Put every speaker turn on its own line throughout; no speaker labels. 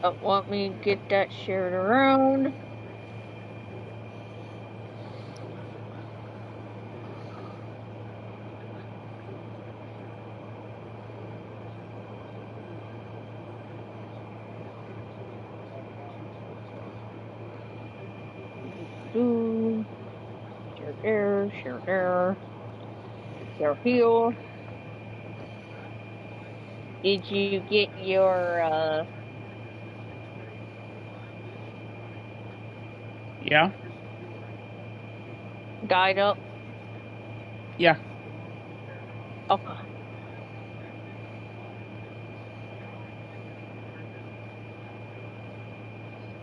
Want me to get that shared around? Do share there, share heal. Did you get your
Yeah?
guide up?
Yeah.
Okay.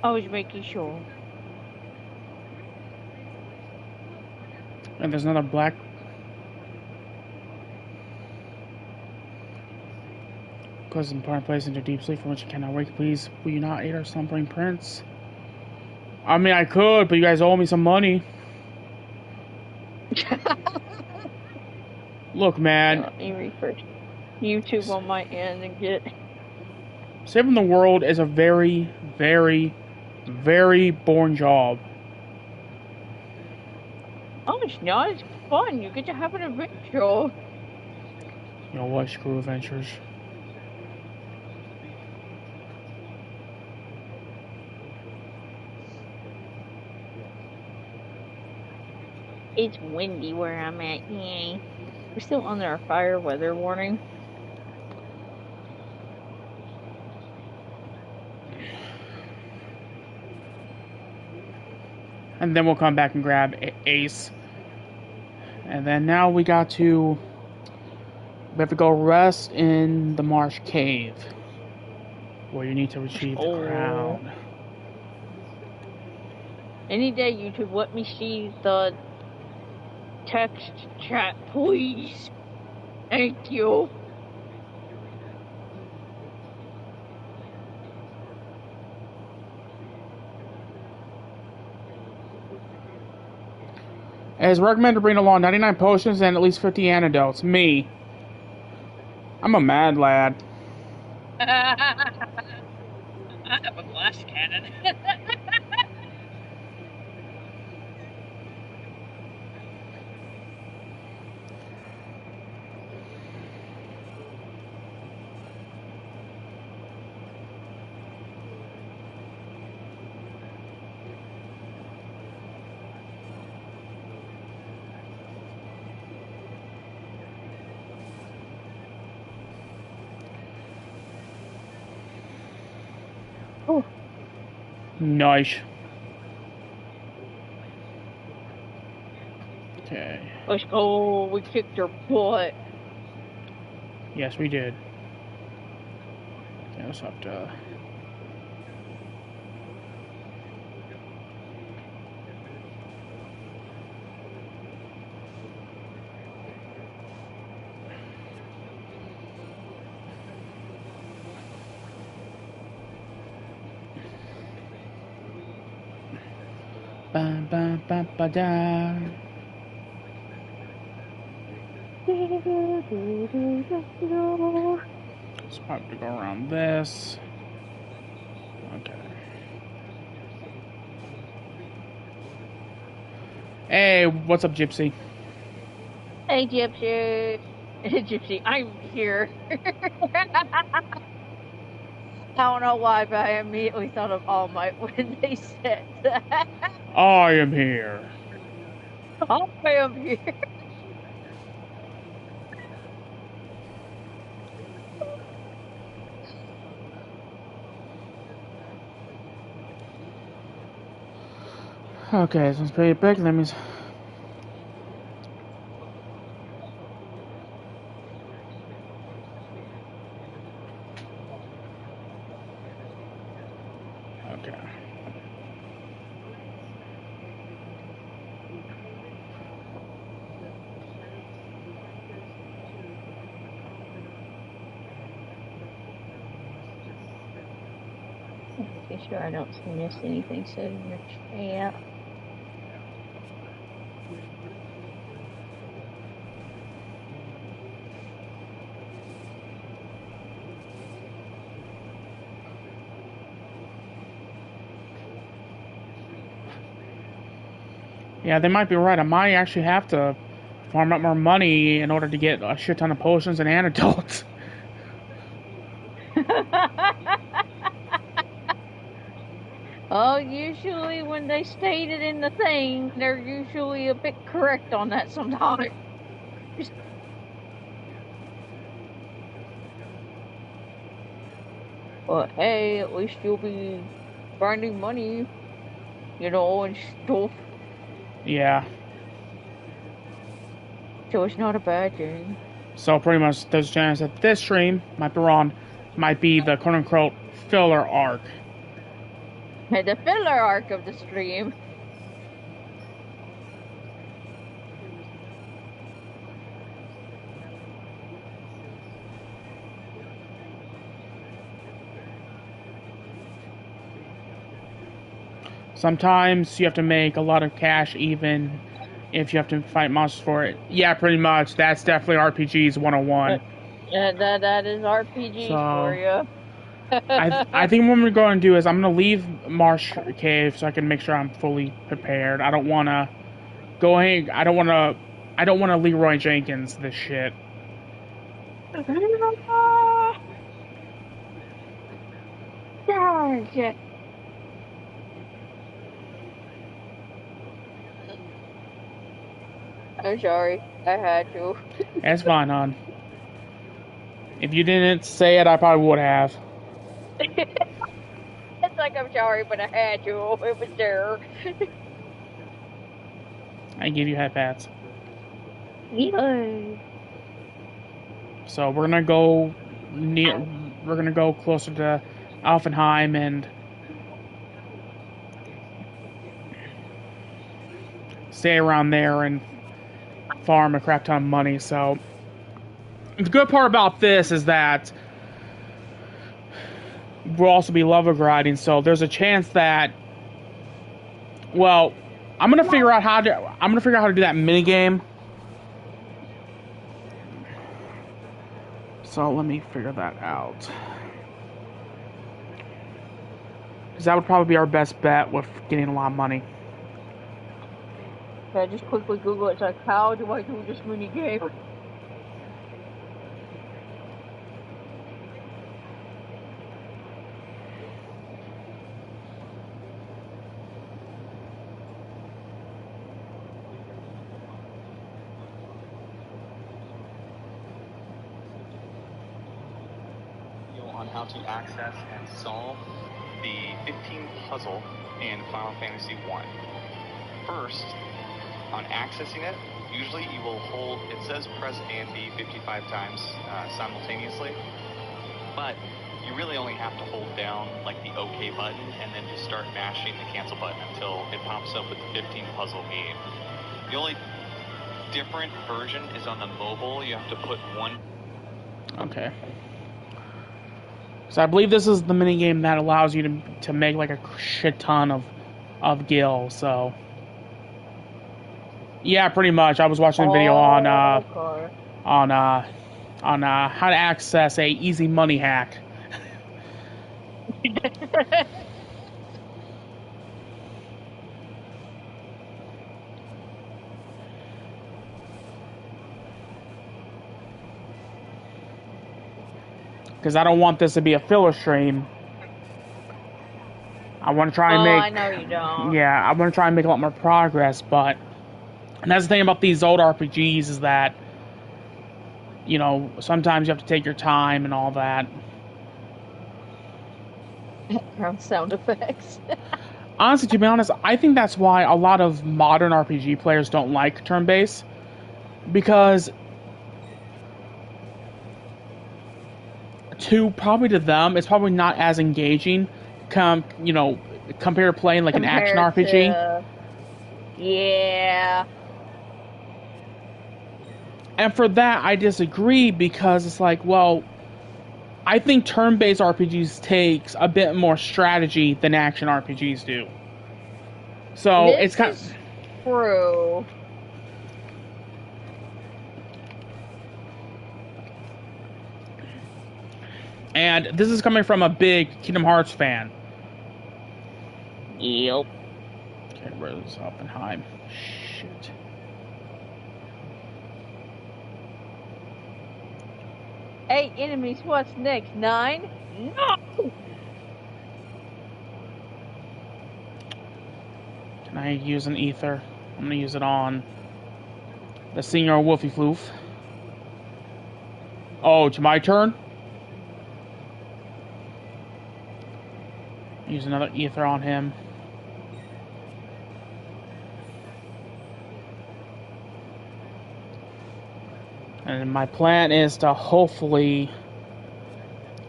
I was making sure.
And there's another black cause important place into deep sleep from which you cannot wake. Please, will you not aid our slumbering prince? I mean, I could, but you guys owe me some money. Look, man.
Let me refresh YouTube on my end and get.
Saving the world is a very, very, very boring job.
Oh, it's not. It's fun. You get to have an adventure.
You know what? Screw adventures.
It's windy where I'm at. Yay. We're still under a fire weather warning.
And then we'll come back and grab Ace. And then now we got to. We have to go rest in the Marsh Cave. Where you need to retrieve the
Oh.
crown.
Any day, YouTube, let me see the text chat, please. Thank you.
It is recommended to bring along 99 potions and at least 50 antidotes. Me. I'm a mad lad.
I have a glass cannon. Oh,
Nice. Okay.
let's go. We kicked her butt.
Yes, we did. Okay, let's have to. Ba ba ba ba da. Let's have to go around this. Okay. Hey, what's up, Gypsy?
Hey, Gypsy. Gypsy, I'm here. I don't know why, but I immediately thought of All Might when they said that.
I am here.
I am here.
Okay, so it's pretty big. That means. Okay.
Making sure I don't miss anything said in the chat.
Yeah, they might be right. I might actually have to farm up more money in order to get a shit ton of potions and antidotes.
Oh, usually when they state it in the thing, they're usually a bit correct on that sometimes. But hey, at least you'll be finding money, and stuff.
Yeah.
So it's not a bad thing.
So pretty much there's a chance that this stream, might be wrong, might be the quote-unquote filler arc.
The filler arc of the stream.
Sometimes you have to make a lot of cash even if you have to fight monsters for it. Yeah, pretty much. That's definitely RPGs 101.
Yeah, that is RPG for you.
I think what we're going to do is I'm going to leave Marsh Cave so I can make sure I'm fully prepared. I don't want to go ahead. I don't want to Leroy Jenkins this shit.
Yeah. I'm sorry. I had to.
That's fine, hon. If you didn't say it, I probably would have.
It's like I'm sorry, but I had to. It was there.
I give you head pats.
Yay.
So we're gonna go We're gonna go closer to Alfenheim and stay around there and farm a crap ton of money. So the good part about this is that we'll also be level grinding. So there's a chance that, well, I'm gonna figure out how to do that mini game. So let me figure that out. Because that would probably be our best bet with getting a lot of money.
Okay, just quickly Google it. It's like, how do I do this mini game?
On how to access and solve the 15 puzzle in Final Fantasy 1. First, on accessing it, usually you will hold, it says press A and B 55 times simultaneously, but you really only have to hold down like the OK button and then just start mashing the cancel button until it pops up with the 15 puzzle game. The only different version is on the mobile. You have to put one.
Okay. So I believe this is the mini game that allows you to make like a shit ton of gil. So yeah, pretty much. I was watching a video on how to access a easy money hack. Because I don't want this to be a filler stream. I want to try and make.
I know you don't.
Yeah, I want to try and make a lot more progress, but and that's the thing about these old RPGs is that, you know, sometimes you have to take your time and all that.
Background sound effects.
Honestly, to be honest, I think that's why a lot of modern RPG players don't like turn-based, because probably to them, it's probably not as engaging, compared to playing like an action RPG.
Yeah.
And for that, I disagree, because it's like, well, I think turn-based RPGs takes a bit more strategy than action RPGs do. So it's kind of
true.
And this is coming from a big Kingdom Hearts fan.
Yep.
Okay, where's Oppenheim? Shit.
Hey, enemies, what's next? 9? No!
Can I use an ether? I'm gonna use it on the senior Wolfie Floof. Oh, it's my turn? Use another ether on him. And my plan is to hopefully,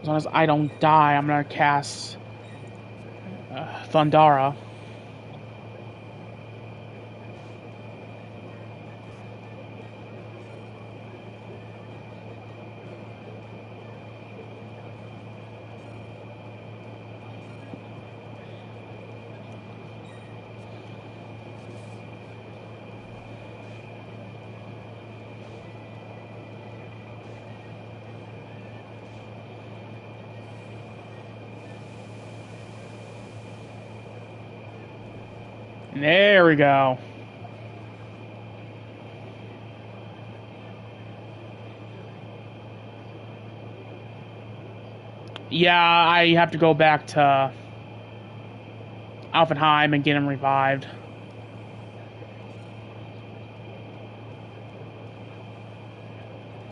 as long as I don't die, I'm gonna cast Thundara. There we go. Yeah, I have to go back to Alfenheim and get him revived.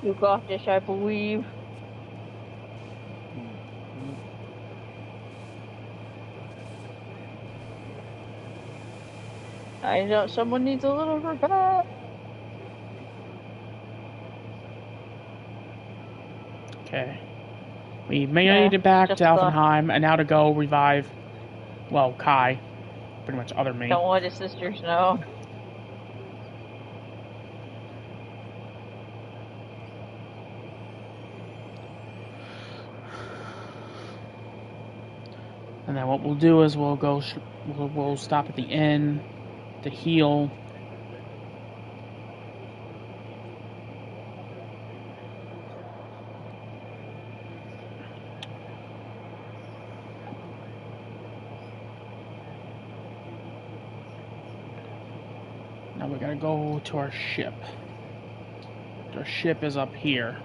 You got this, I believe. I know someone needs a little revive.
Okay. We made it back to Alfenheim, and now to go revive, well, Kai. Pretty much other me.
Don't let his sisters know.
And then what we'll do is we'll go, we'll stop at the inn to heal. Now we gotta go to our ship. Our ship is up here.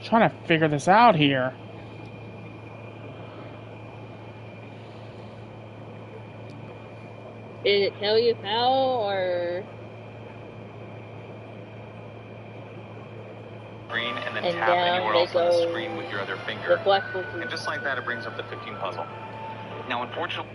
Trying to figure this out here.
Did it tell you how, or?
Screen and then
And
tap
down
anywhere
they
else on the
go.
screen with your other finger.
The black will
And just like that, it brings up the 15 puzzle. Now, unfortunately,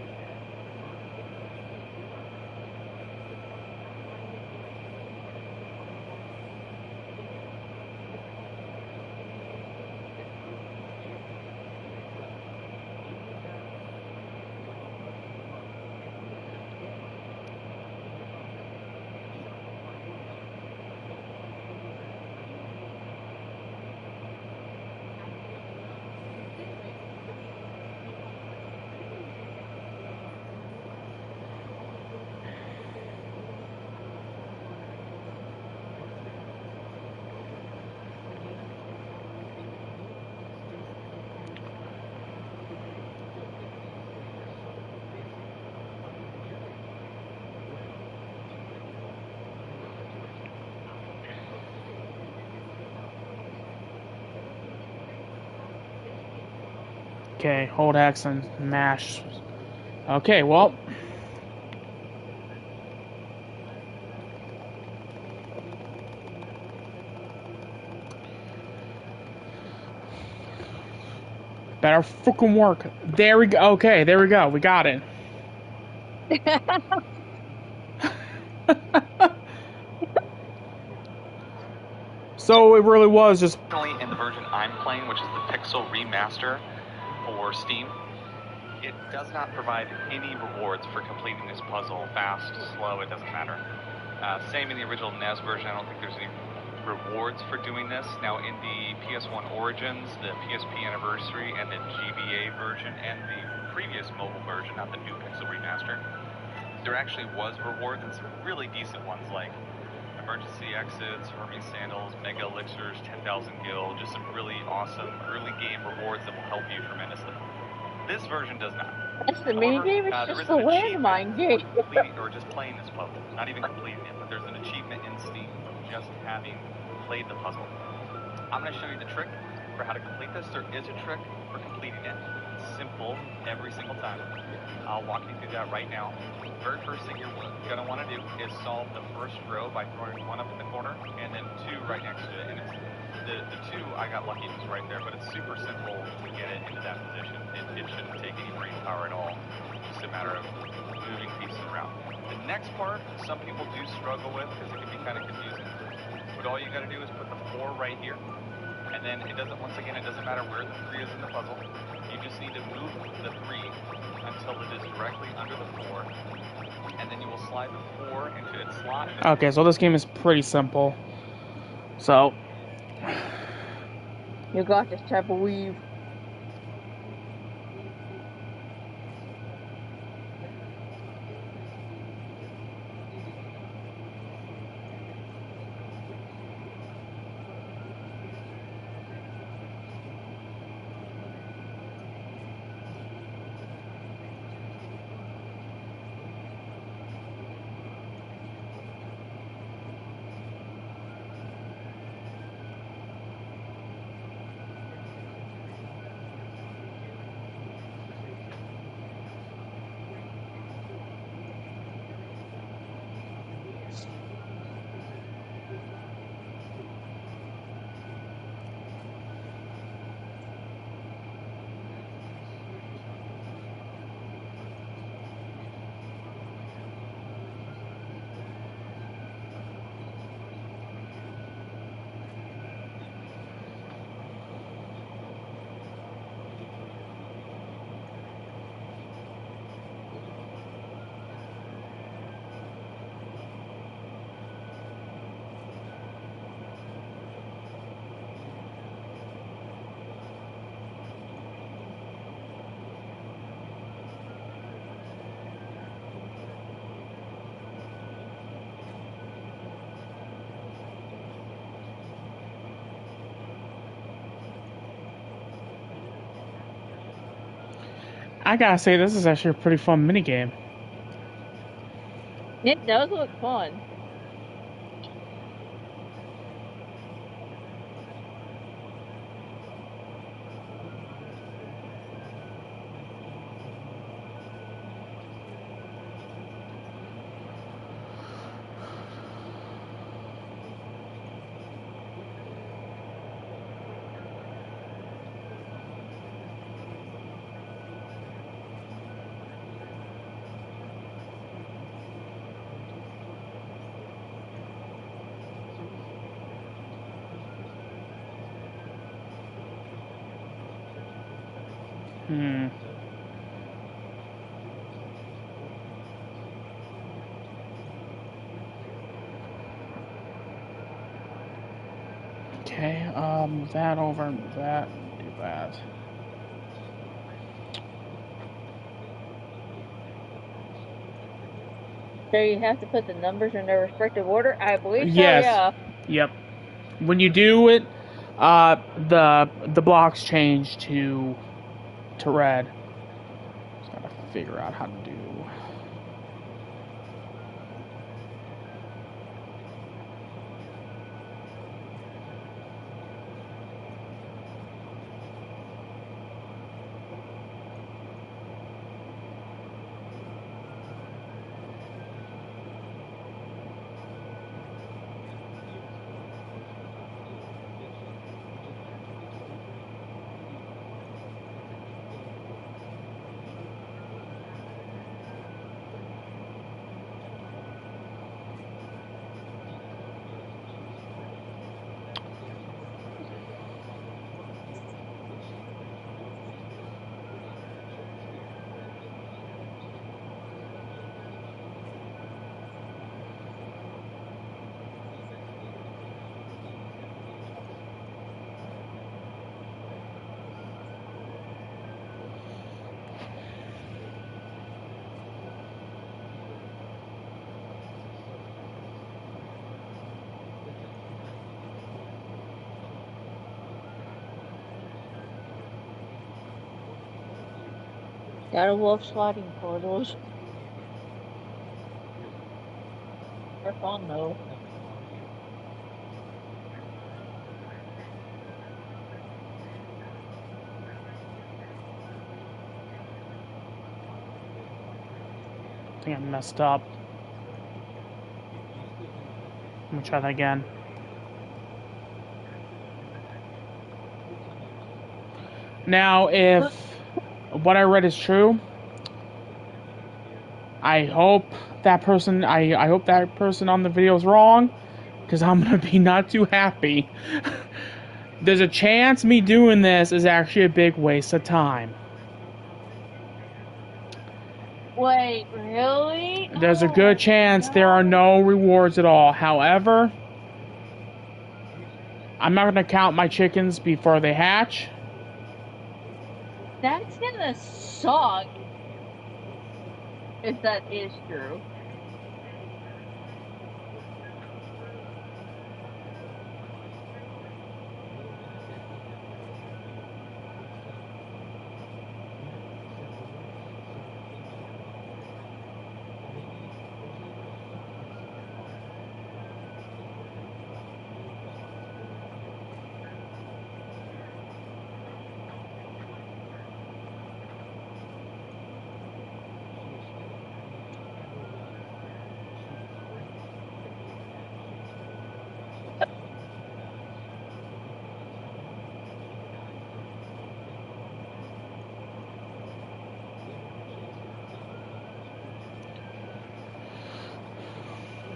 Okay, hold X and mash. Okay, well. Better fucking work. There we go. Okay, there we go. We got it. So it really was just...
In the version I'm playing, which is the Pixel Remaster for Steam, it does not provide any rewards for completing this puzzle. Fast, slow, it doesn't matter. Same in the original NES version. I don't think there's any rewards for doing this. Now in the PS1 Origins, the PSP Anniversary, and the GBA version, and the previous mobile version, not the new Pixel Remaster, there actually was rewards, and some really decent ones like emergency exits, Hermes sandals, mega elixirs, 10,000 gil, just some really awesome early game rewards that will help you tremendously. This version does not.
That's the mini game. It's just the landmine game.
Or just playing this puzzle, not even completing it, but there's an achievement in Steam for just having played the puzzle. I'm going to show you the trick for how to complete this. There is a trick for completing it. It's simple every single time. I'll walk you through that right now. Very first thing you're going to want to do is solve the first row by throwing one up in the corner and then two right next to it. And it's the two, I got lucky, it was right there, but it's super simple to get it into that position. It shouldn't take any brain power at all. It's just a matter of moving pieces around. The next part, some people do struggle with because it can be kind of confusing. But all you got to do is put the 4 right here. And then it doesn't, once again, it doesn't matter where the 3 is in the puzzle. You just need to move the 3 until it is directly under the 4. And then you will slide the 4 into its slot.
Okay, so this game is pretty simple. So...
You got this, type of weave.
I gotta say, this is actually a pretty fun minigame.
It does look fun.
Okay, move that over, move that, do that.
So you have to put the numbers in their respective order? I believe so,
Yes.
yeah.
Yep. When you do it, the blocks change to red. Just gotta figure out how to do.
Gotta love sliding puzzles. They're fun though.
I think I messed up. Let me try that again. Now, if what I read is true, I hope that person on the video is wrong, because I'm gonna be not too happy. There's a chance me doing this is actually a big waste of time.
Wait, really?
There's a good chance there are no rewards at all. However, I'm not gonna count my chickens before they hatch.
That's gonna suck. If that is true.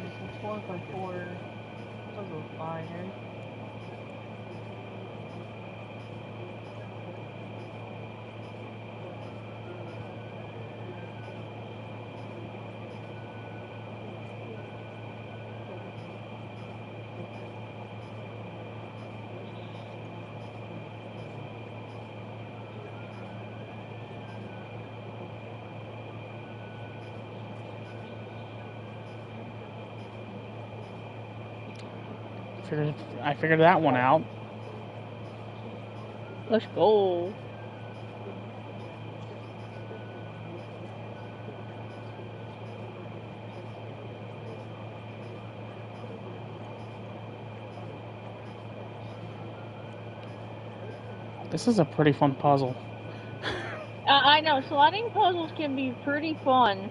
It's 4x4 puzzle fighter.
I figured that one out.
Let's go.
This is a pretty fun puzzle.
I know, sliding puzzles can be pretty fun.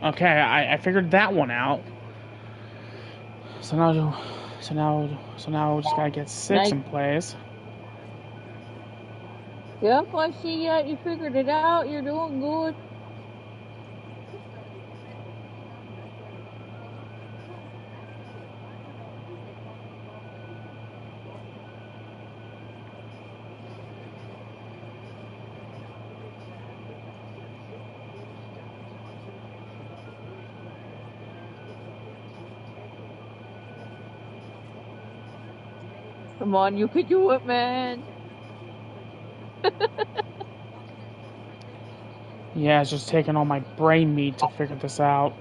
Okay, I figured that one out. So now we just gotta get 6 in place.
Yep, I see that you figured it out. You're doing good. Come on, you could do it, man.
Yeah, it's just taking all my brain meat to figure this out.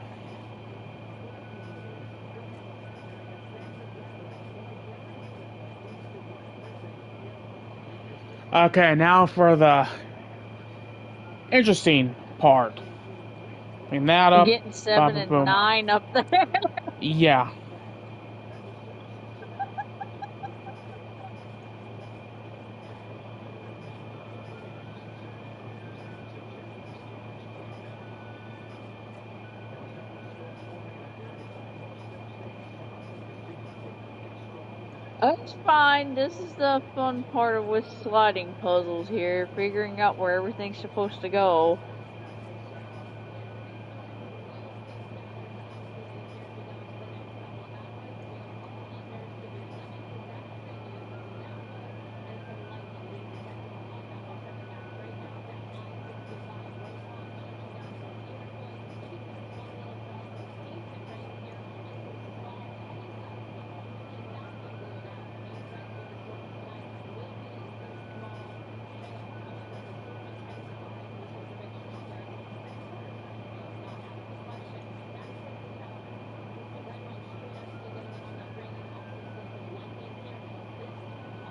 Okay, now for the interesting part. Clean that
You're
up.
getting 7
Bada
and
boom.
9 up there.
Yeah.
That's fine. This is the fun part of with sliding puzzles here, figuring out where everything's supposed to go.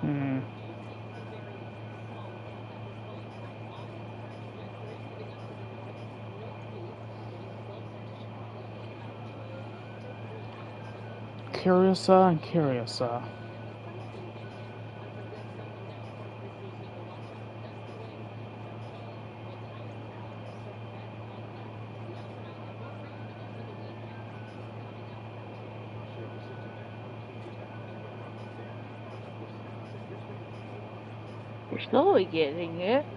Hmm. Curiouser and curiouser.
You're slowly getting it.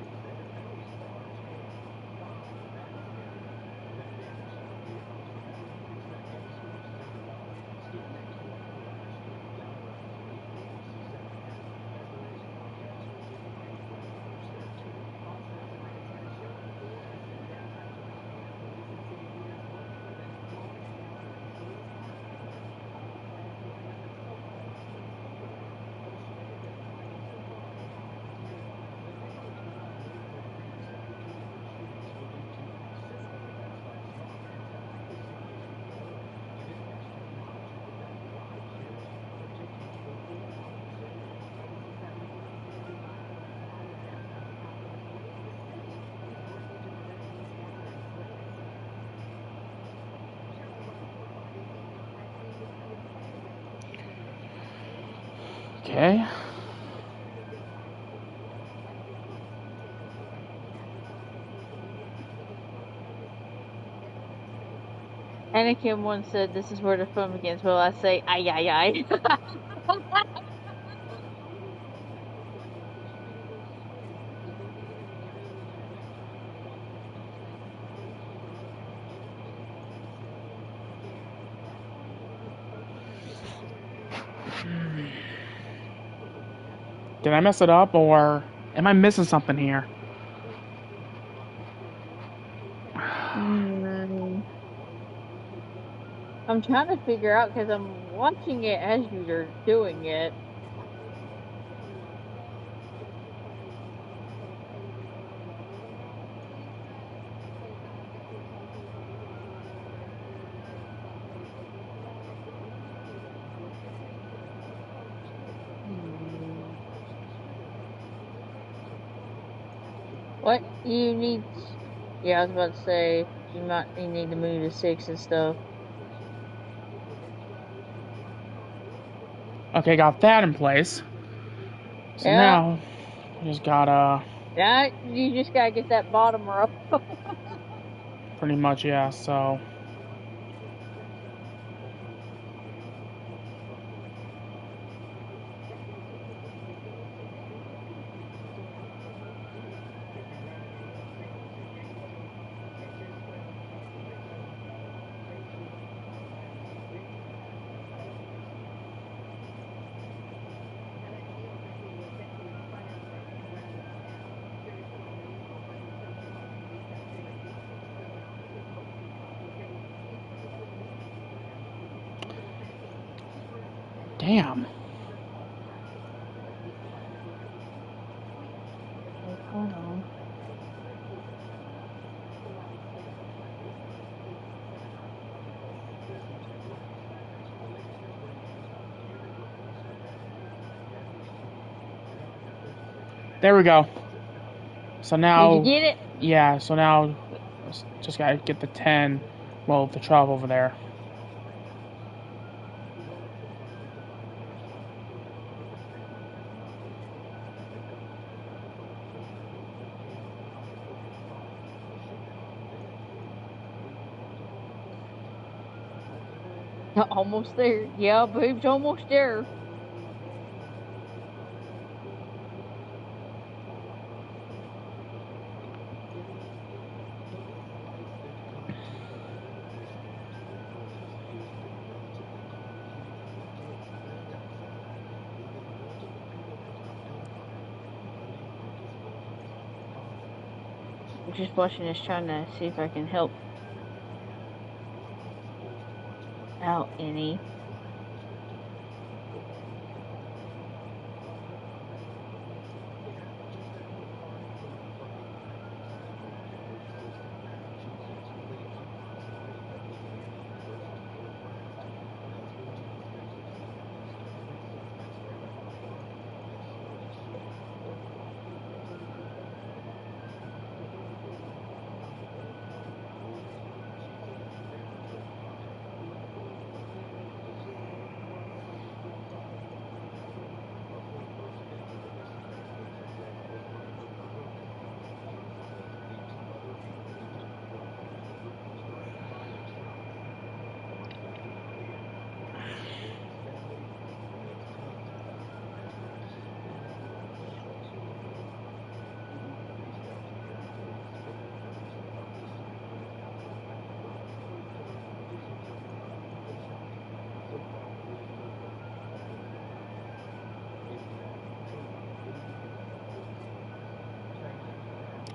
Okay.
Anakin once said, "This is where the fun begins." Well, I say, "Ay, ay, ay."
Did I mess it up, or am I missing something here?
Hmm. I'm trying to figure out because I'm watching it as you're doing it. Hmm. What you need? Yeah, I was about to say you need to move to 6 and stuff.
Okay, got that in place. So
Yeah.
now, we just gotta
Now you just gotta get that bottom row.
pretty much, yeah, so. Damn.
Wait, hold on.
There we go. So now...
Did you get it?
Yeah, so now... Just gotta get the 10. Well, the 12 over there.
Almost there. Yeah, babe's almost there. I'm just watching this, trying to see if I can help out any.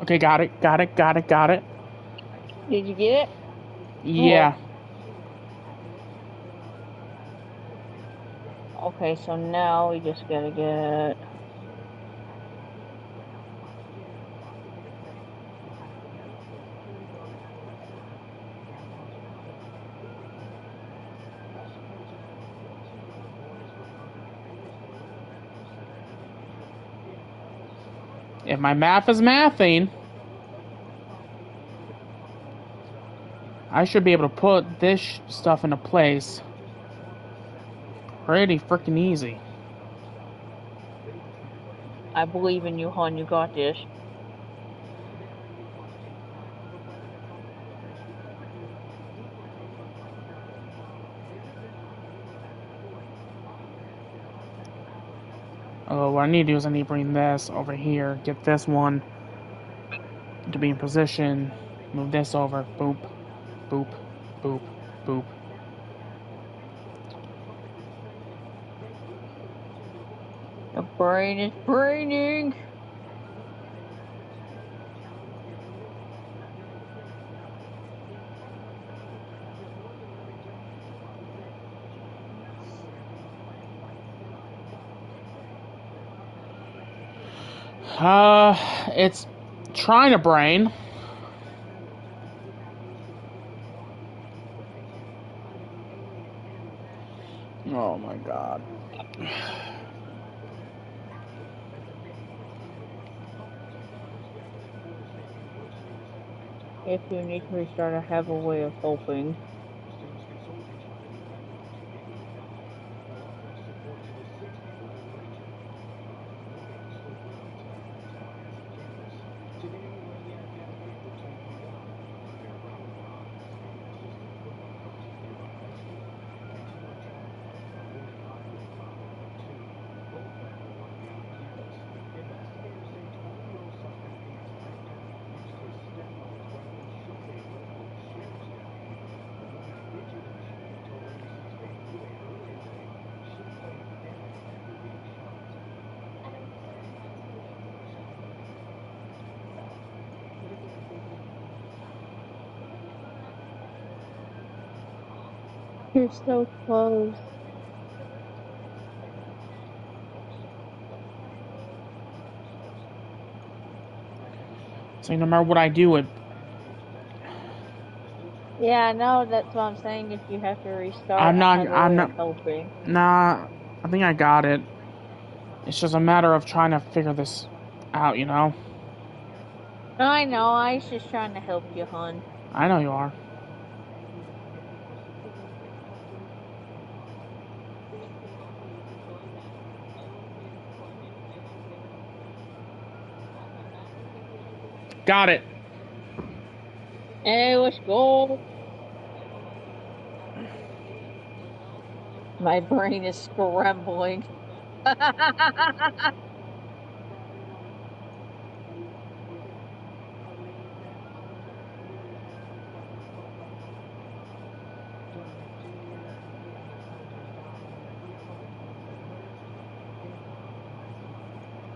Okay, got it.
Did you get it?
Yeah.
Okay, so now we just gotta get...
If my math is mathing, I should be able to put this stuff into place pretty freaking easy.
I believe in you, hon. You got this.
Oh, what I need to do is I need to bring this over here, get this one to be in position, move this over, boop, boop, boop, boop.
The brain is braining.
It's trying to brain. Oh my god.
If you need to restart, I have a way of helping. You're so close.
So no matter what I do, it
Yeah, I know. That's what I'm saying. If you have to restart,
I'm
I
not.
have a
I'm
way
not.
of helping.
Nah. I think I got it. It's just a matter of trying to figure this out. You know.
I know. I was just trying to help you, hon.
I know you are. Got it.
Hey, let's go. My brain is scrambling.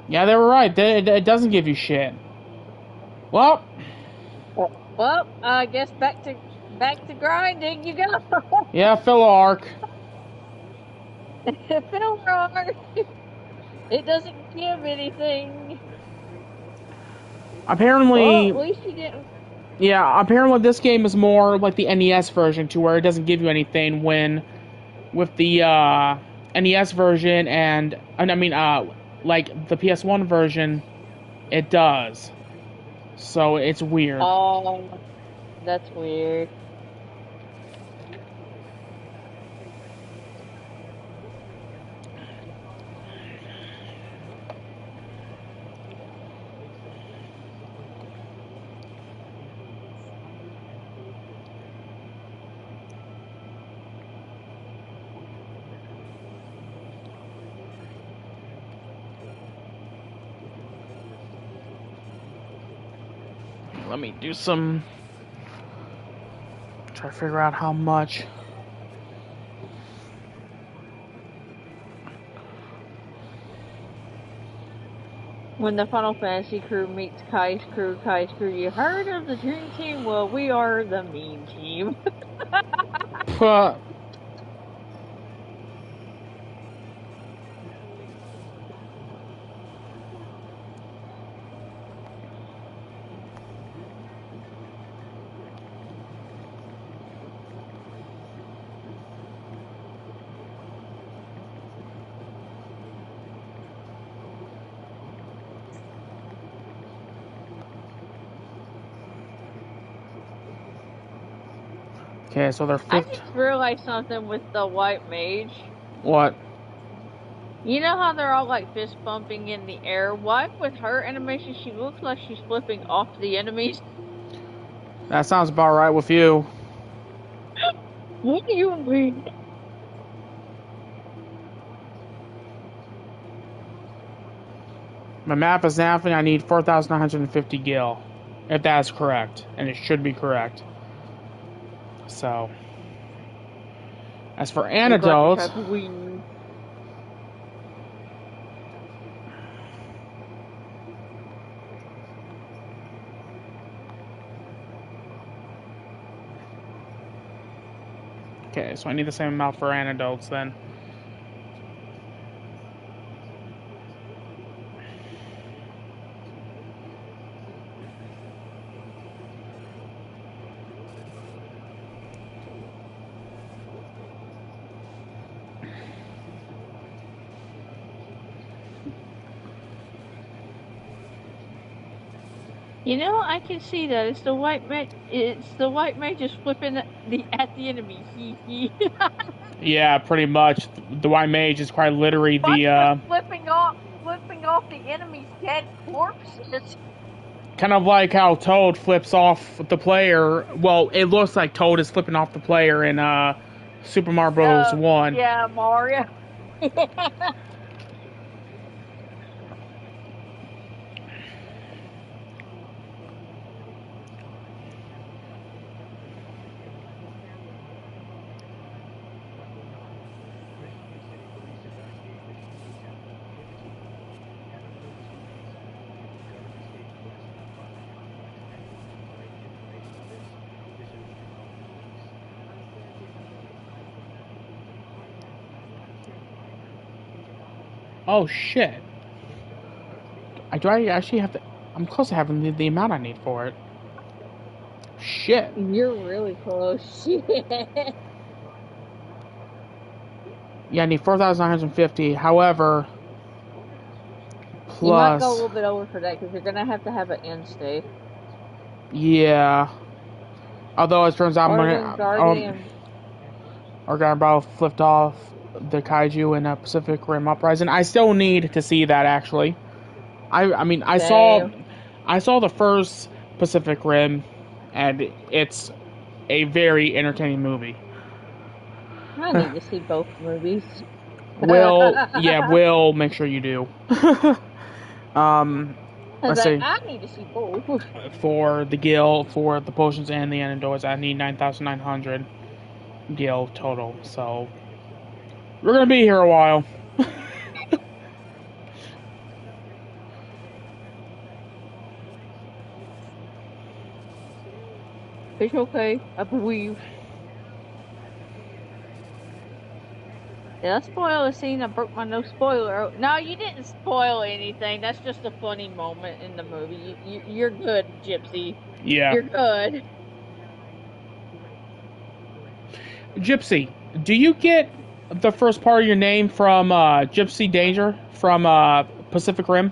Yeah, they were right. It doesn't give you shit. Well,
Well, I guess back to grinding. You go.
yeah, filler arc.
Feel wrong. It doesn't give anything. Well,
Apparently,
at least you didn't.
yeah, apparently this game is more like the NES version, to where it doesn't give you anything. When with the NES version and I mean, like the PS1 version, it does. So it's weird.
Oh, that's weird.
Let me do some. Try to figure out how much.
When the Final Fantasy crew meets Kai's crew, you heard of the Dream Team? Well, we are the Meme Team.
Puh. Okay, so they're
I
50.
just realized something with the White Mage.
What?
You know how they're all like fist bumping in the air? Why, with her animation, she looks like she's flipping off the enemies?
That sounds about right with you.
What do you mean?
My map is napping. I need 4,950 gil. If that's correct. And it should be correct. So. As for antidotes. Okay, so I need the same amount for antidotes then.
You know, I can see that. It's the white mage. It's the white mage just flipping at the enemy.
Yeah, pretty much. The White Mage is quite literally the,
flipping off the enemy's dead corpses.
kind of like how Toad flips off the player. Well, it looks like Toad is flipping off the player in, Super Mario Bros. 1.
Yeah, Mario.
Oh, shit. Do I actually have to... I'm close to having the amount I need for it. Shit.
You're really close. Shit.
Yeah, I need 4,950. However,
You might go a
plus,
little bit over for that because you're gonna have to have an end state.
yeah. Although it turns out
Oregon Guardian.
Oregon Battle flipped off the kaiju in Pacific Rim Uprising. I still need to see that actually. I mean I saw
Same.
the first Pacific Rim, and it's a very entertaining movie.
I need to see both movies.
Will make sure you do.
I was
Let's
like,
see.
I need to see both.
For the gil, for the potions and the antidotes, I need 9,900 gil total. So we're gonna be here a while.
It's okay. I believe. Did I spoil a scene? I broke my nose. Spoiler. No, you didn't spoil anything. That's just a funny moment in the movie. You're good, Gypsy.
Yeah.
You're good.
Gypsy, do you get the first part of your name from Gypsy Danger from Pacific Rim?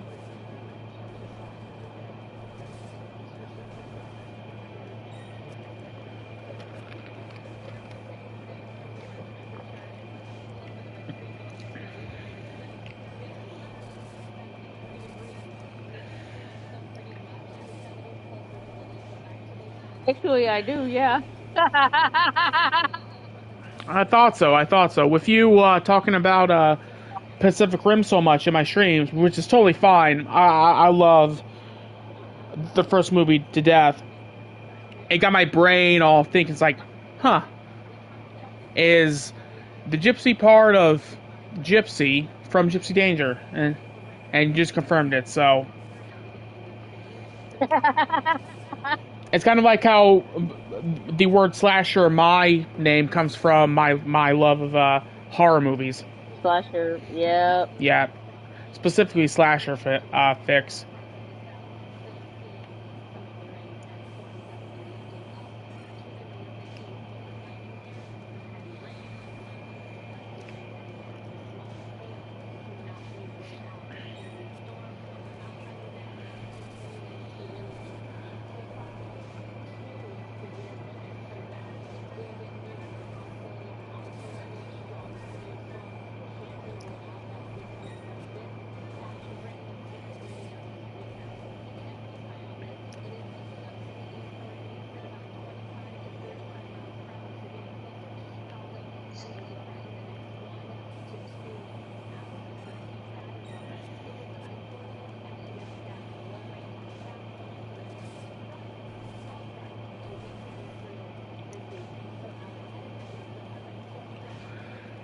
Actually, I do. Yeah.
I thought so. With you talking about Pacific Rim so much in my streams, which is totally fine. I love the first movie to death. It got my brain all thinking. It's like, huh, is the Gypsy part of Gypsy from Gypsy Danger, and you just confirmed it. So it's kind of like how the word slasher, my name, comes from my love of horror movies.
Slasher. Yep.
Yeah, specifically slasher fix.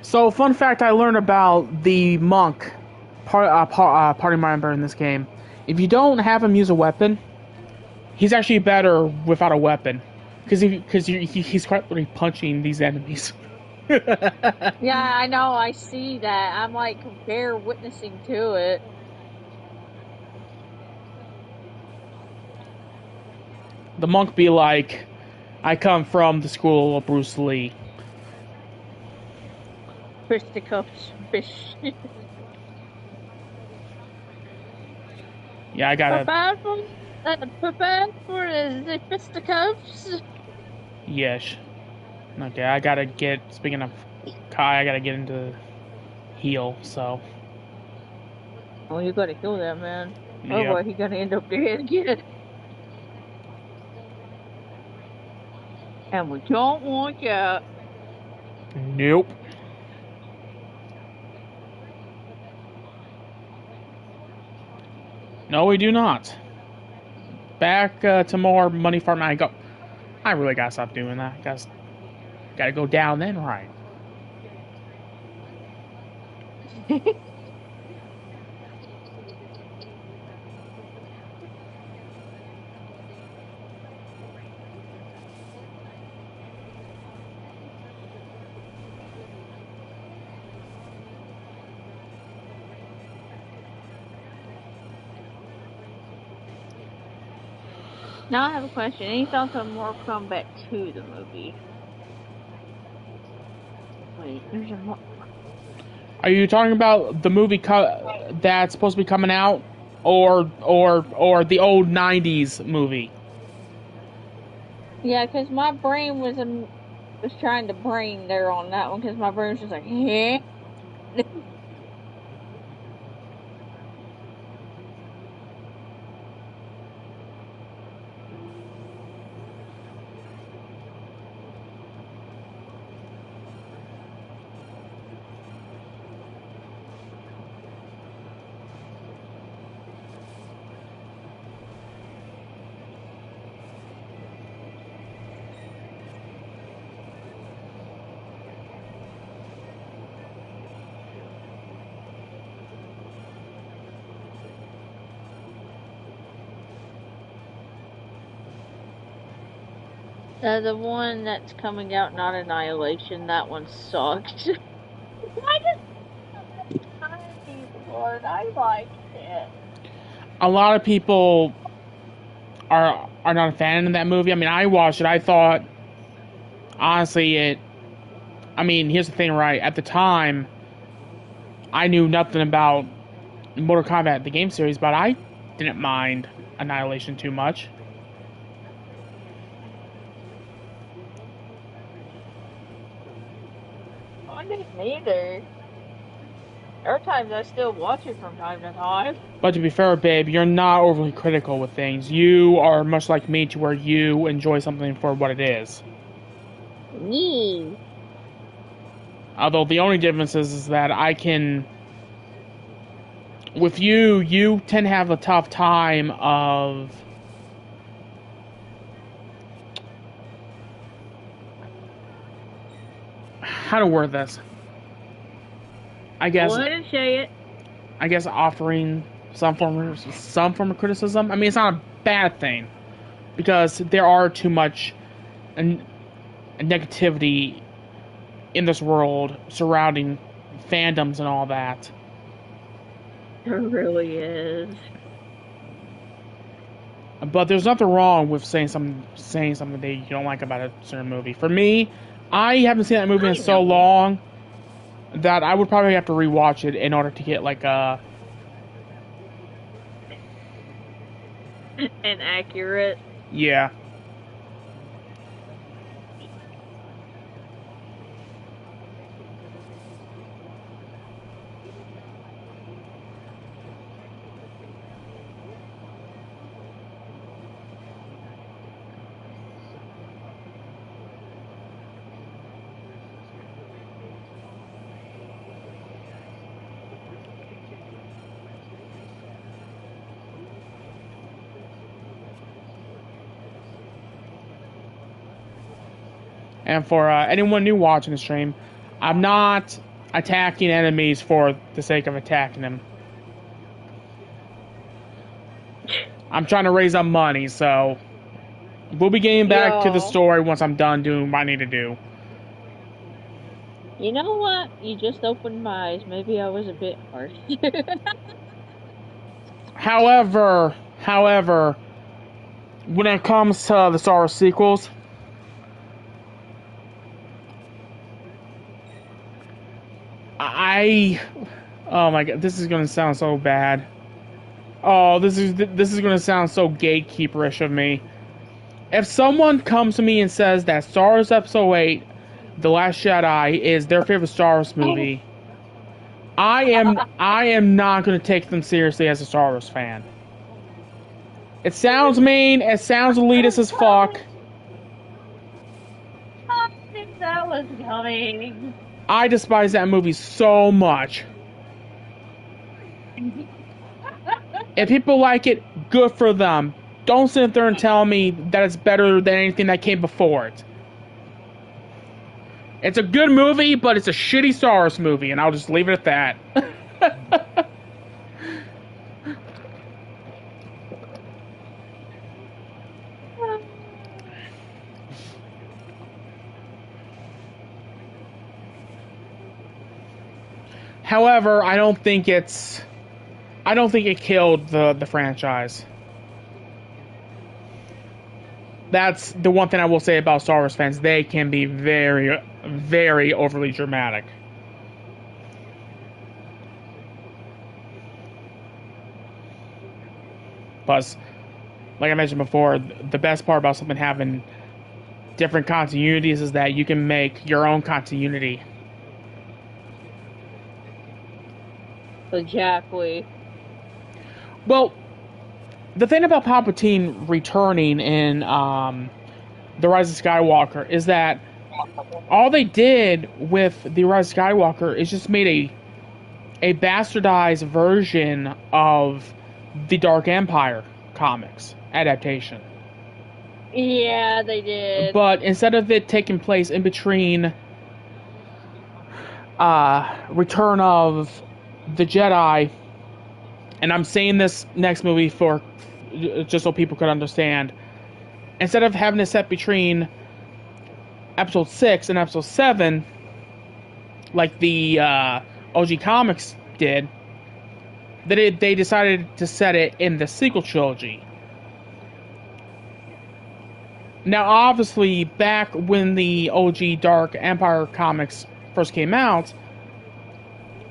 So, fun fact I learned about the monk party member in this game. If you don't have him use a weapon, he's actually better without a weapon. Because he's quite literally punching these enemies.
Yeah, I know. I see that. I'm like bear witnessing to it.
The monk be like, I come from the school of Bruce Lee.
Fisticuffs, fish.
Yeah, I gotta.
Prepared for the fisticuffs.
Yes. Okay, I gotta get. Speaking of Kai, I gotta get into heal. So.
Oh, you gotta kill that man.
Yep.
Otherwise, he's gonna end up dead again. And we don't want that.
Nope. No, we do not. Back to more money farming. I really gotta stop doing that. Gotta go down then, right?
Now I have a question. Any thoughts on Mortal Kombat 2, the movie? Wait, there's a
Are you talking about the movie that's supposed to be coming out, or the old '90s movie?
Yeah, because my brain was trying to brain there on that one because my brain was just like, eh? The one that's coming out, not Annihilation, that one sucks. Why does tiny one? I liked it.
A lot of people are not a fan of that movie. I mean, I watched it. I thought, honestly, I mean, here's the thing, right? At the time, I knew nothing about Mortal Kombat, the game series, but I didn't mind Annihilation too much.
I didn't either. There are times I still watch it from time to time.
But to be fair, babe, you're not overly critical with things. You are much like me to where you enjoy something for what it is.
Me.
Although the only difference is that I can... With you tend to have a tough time of... How to word this? I guess...
Go ahead and say it.
I guess offering some form of criticism. I mean, it's not a bad thing, because there are too much negativity in this world surrounding fandoms and all that.
There really is.
But there's nothing wrong with saying something that you don't like about a certain movie. For me, I haven't seen that movie in so long that I would probably have to rewatch it in order to get like a...
And accurate.
Yeah. And for anyone new watching the stream, I'm not attacking enemies for the sake of attacking them. I'm trying to raise up money, so we'll be getting back to the story once I'm done doing what I need to do.
You know what? You just opened my eyes. Maybe I was a bit harsh.
However, when it comes to the Star Wars sequels, oh my god, this is gonna sound so bad. Oh, this is gonna sound so gatekeeperish of me. If someone comes to me and says that Star Wars Episode 8, The Last Jedi, is their favorite Star Wars movie, I am not gonna take them seriously as a Star Wars fan. It sounds mean, it sounds elitist as fuck.
I think that was coming.
I despise that movie so much. If people like it, good for them. Don't sit there and tell me that it's better than anything that came before it. It's a good movie, but it's a shitty Star Wars movie, and I'll just leave it at that. However, I don't think it killed the franchise. That's the one thing I will say about Star Wars fans. They can be very, very overly dramatic. Plus, like I mentioned before, the best part about something having different continuities is that you can make your own continuity.
Exactly.
Well, the thing about Palpatine returning in The Rise of Skywalker is that all they did with The Rise of Skywalker is just made a bastardized version of the Dark Empire comics adaptation.
Yeah, they did.
But instead of it taking place in between Return of the Jedi, and I'm saying this next movie for just so people could understand, instead of having it set between episode 6 and episode 7, like the OG comics did, they decided to set it in the sequel trilogy. Now, obviously, back when the OG Dark Empire comics first came out,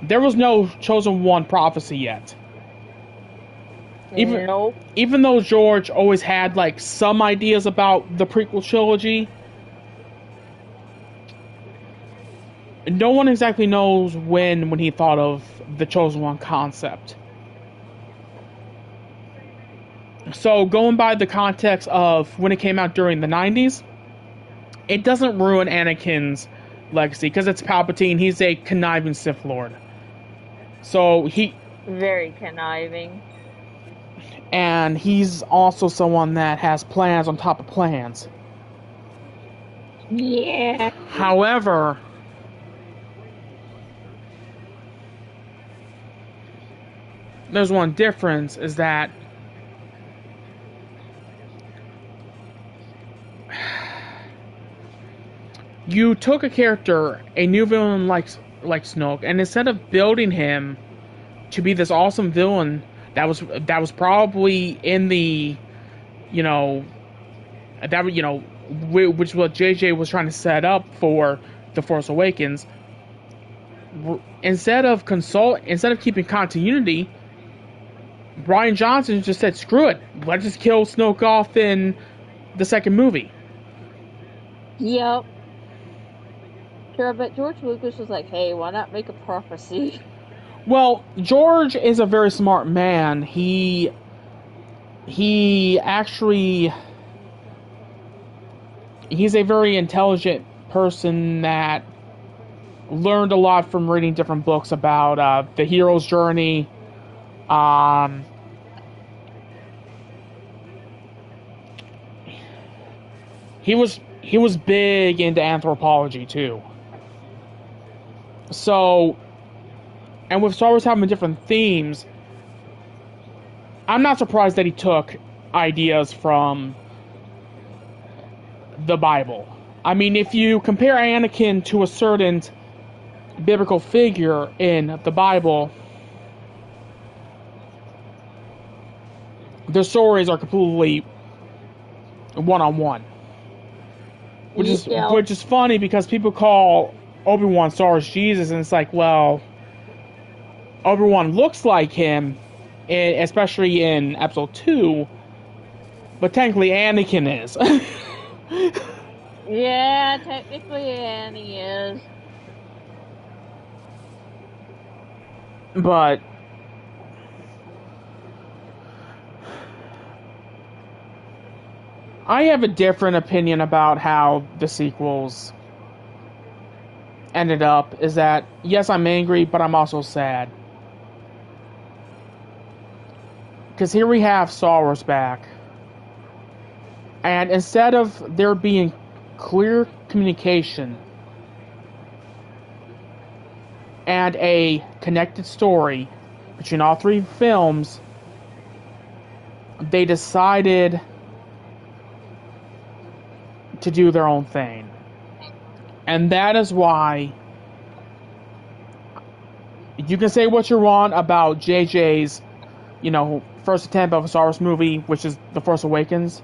there was no Chosen One prophecy yet. Even though George always had like some ideas about the prequel trilogy, no one exactly knows when he thought of the Chosen One concept. So going by the context of when it came out during the 90s, it doesn't ruin Anakin's legacy because it's Palpatine. He's a conniving Sith Lord. So
very conniving.
And he's also someone that has plans on top of plans.
Yeah.
However, there's one difference, is that you took a character, a new villain like Snoke, and instead of building him to be this awesome villain that was probably in the, which is what JJ was trying to set up for The Force Awakens. Instead of keeping continuity, Rian Johnson just said, "Screw it, let's just kill Snoke off in the second movie."
Yep. Sure, I bet George Lucas was like, "Hey, why not make a prophecy?"
Well, George is a very smart man. He's a very intelligent person that learned a lot from reading different books about the hero's journey. He was big into anthropology too. So, and with Star Wars having different themes, I'm not surprised that he took ideas from the Bible. I mean, if you compare Anakin to a certain biblical figure in the Bible, their stories are completely one-on-one. Which is funny because people call Obi-Wan Star Wars Jesus, and it's like, well, Obi-Wan looks like him, especially in Episode 2, but technically Anakin is.
Yeah, technically Annie is.
But I have a different opinion about how the sequels ended up. Is that, yes, I'm angry, but I'm also sad. Because here we have Star Wars back. And instead of there being clear communication and a connected story between all three films, they decided to do their own thing. And that is why you can say what you want about JJ's, first attempt of a Star Wars movie, which is The Force Awakens.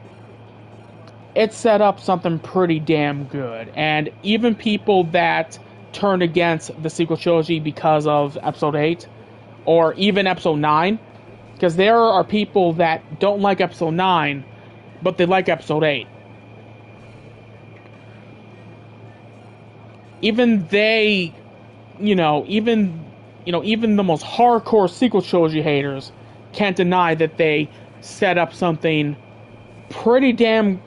it set up something pretty damn good. And even people that turned against the sequel trilogy because of Episode 8, or even Episode 9, because there are people that don't like Episode 9, but they like Episode 8. Even they, even the most hardcore sequel trilogy haters can't deny that they set up something pretty damn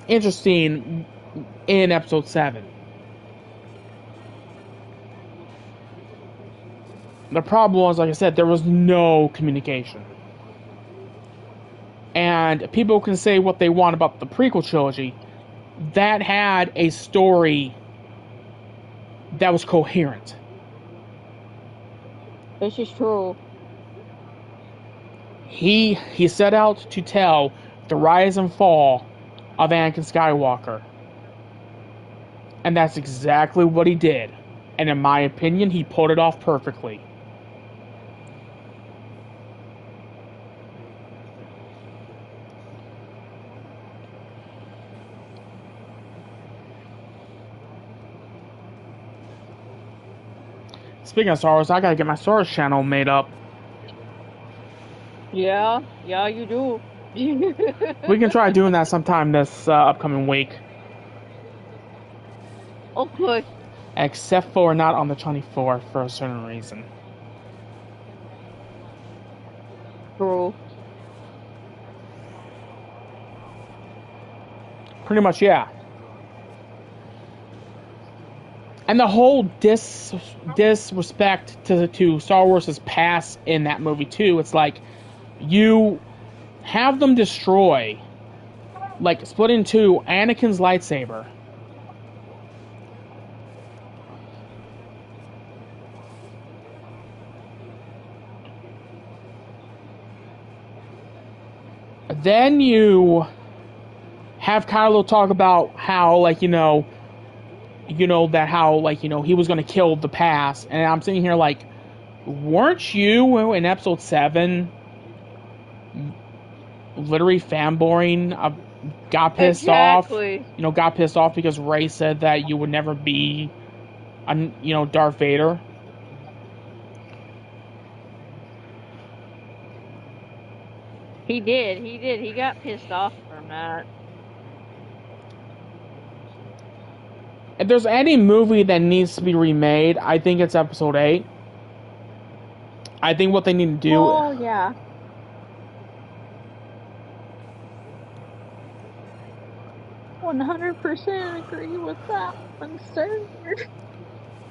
interesting in Episode 7. The problem was, like I said, there was no communication. And people can say what they want about the prequel trilogy. That had a story that was coherent.
This is true.
He set out to tell the rise and fall of Anakin Skywalker. And that's exactly what he did. And in my opinion, he pulled it off perfectly. Speaking of Star Wars, I gotta get my Star Wars channel made up.
Yeah, you do.
We can try doing that sometime this upcoming week.
Okay.
Except for not on the 24th for a certain reason.
True.
Pretty much, yeah. And the whole disrespect to Star Wars' past in that movie, too. It's like, you have them destroy, like, split in two, Anakin's lightsaber. Then you have Kylo talk about how, like, he was going to kill the past. And I'm sitting here like, weren't you in Episode 7 literally fanboying, got pissed off? Got pissed off because Rey said that you would never be, Darth Vader?
He did. He got pissed off from that.
If there's any movie that needs to be remade, I think it's Episode 8. I think what they need to do...
Oh, yeah. "100% agree with that one, sir."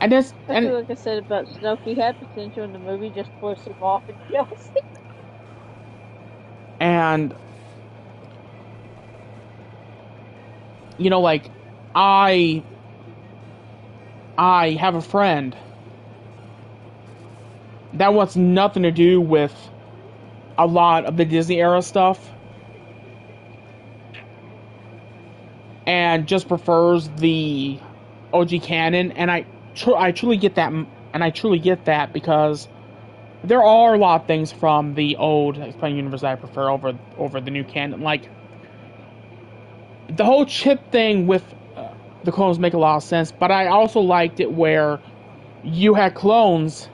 And this,
I feel like I said about Snoke, he had potential in the movie, just forced him off and kills him.
And, like, I have a friend that wants nothing to do with a lot of the Disney era stuff, and just prefers the OG canon. And I truly get that, because there are a lot of things from the old expanded universe that I prefer over the new canon. Like, the whole chip thing with the clones make a lot of sense, but I also liked it where you had clones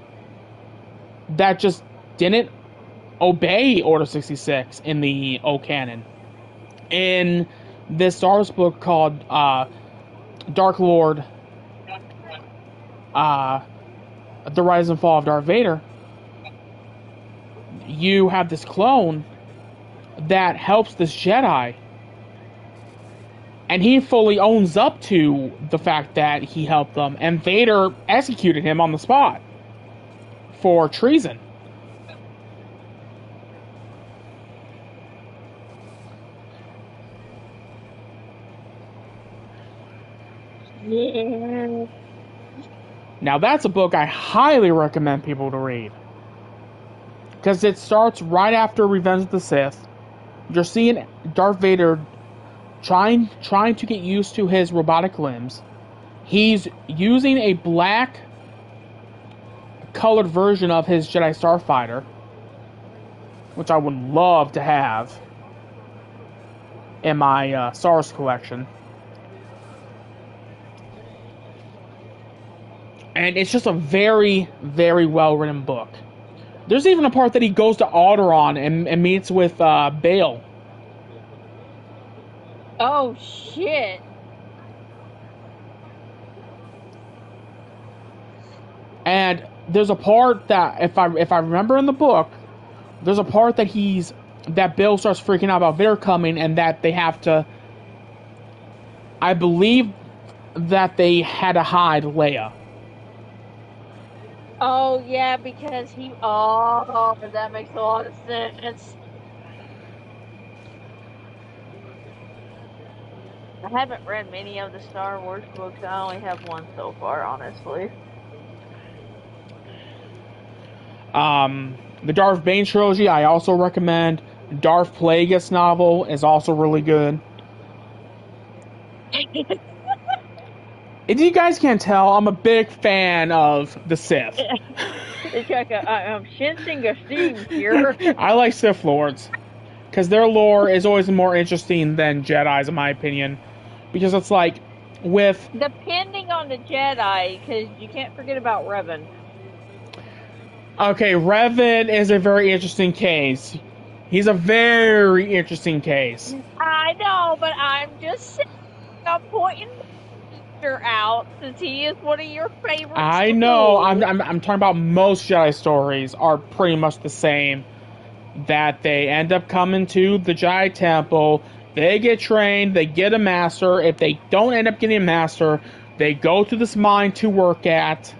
that just didn't obey Order 66 in the old canon. In this Star Wars book called Dark Lord, The Rise and Fall of Darth Vader, you have this clone that helps this Jedi, and he fully owns up to the fact that he helped them, and Vader executed him on the spot for treason.
Yeah.
Now that's a book I highly recommend people to read, because it starts right after Revenge of the Sith. You're seeing Darth Vader trying to get used to his robotic limbs. He's using a black colored version of his Jedi Starfighter, which I would love to have. in my Star Wars collection. And it's just a very, very well-written book. There's even a part that he goes to Alderaan and meets with Bail.
Oh, shit.
And there's a part that, if I remember in the book, there's a part that Bill starts freaking out about Vader coming, and that they have to, I believe that they had to hide Leia.
Oh, yeah, because oh, that makes a lot of sense. I haven't read many of the Star Wars books. I only have one so far, honestly.
The Darth Bane trilogy, I also recommend. Darth Plagueis novel is also really good. If you guys can't tell, I'm a big fan of the Sith.
It's like I'm sensing a theme here.
I like Sith Lords, because their lore is always more interesting than Jedi's, in my opinion. Because it's like, with...
Depending on the Jedi, because you can't forget about Revan.
Okay, Revan is a very interesting case. He's a very interesting case.
I know, but I'm just saying, I'm pointing out since he is one of your favorites.
I know. I'm talking about most Jedi stories are pretty much the same. That they end up coming to the Jedi Temple, they get trained, they get a master. If they don't end up getting a master, they go to this mine to work at.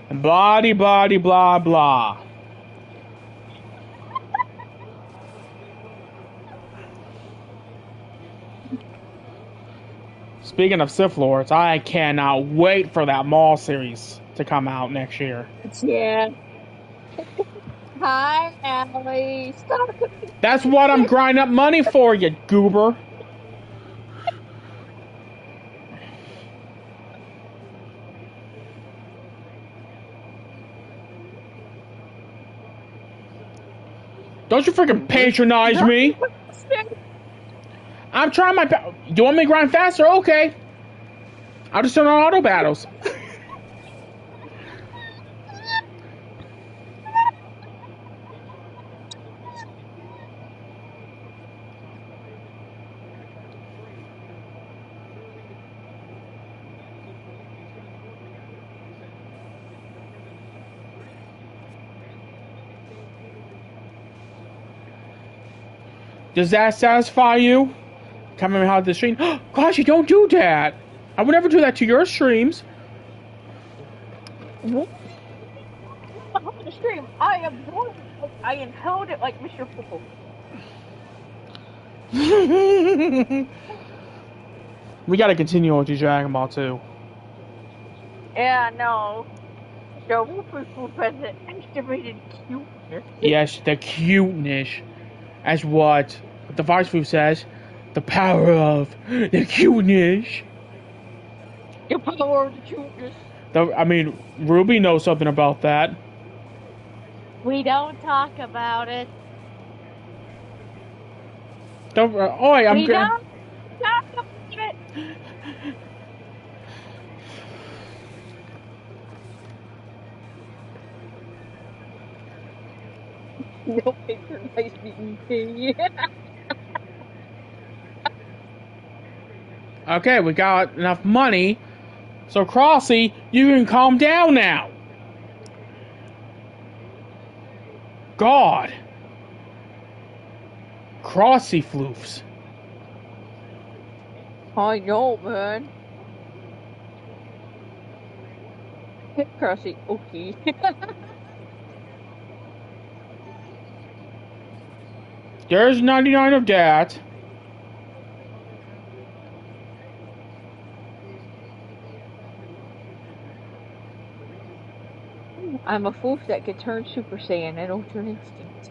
And blah blah blah blah. Speaking of Sith Lords, I cannot wait for that Maul series to come out next year.
Yeah. Hi, Allie. Stop.
That's what I'm grinding up money for, you goober. Don't you freaking patronize me. I'm trying my best. You want me to grind faster? Okay. I'll just turn on auto battles. Does that satisfy you? Coming out of the stream. Gosh, you don't do that. I would never do that to your streams.
The stream. I absorbed it. I inhaled it like Mr. Popo.
We gotta continue on to Dragon Ball 2.
Yeah, no. So Popo has an estimated cuteness.
Yes, the cuteness. As what the Vice Food says. The power of the cuteness.
The power of the cuteness.
I mean, Ruby knows something about that.
We don't talk about it.
Don't. I'm.
We don't talk about it. No patronize me.
Okay, we got enough money. So, Crossy, you can calm down now. God. Crossy floofs.
I know, man. Crossy, okay.
There's 99 of that.
I'm a foof that can turn Super Saiyan at Ultra Instinct.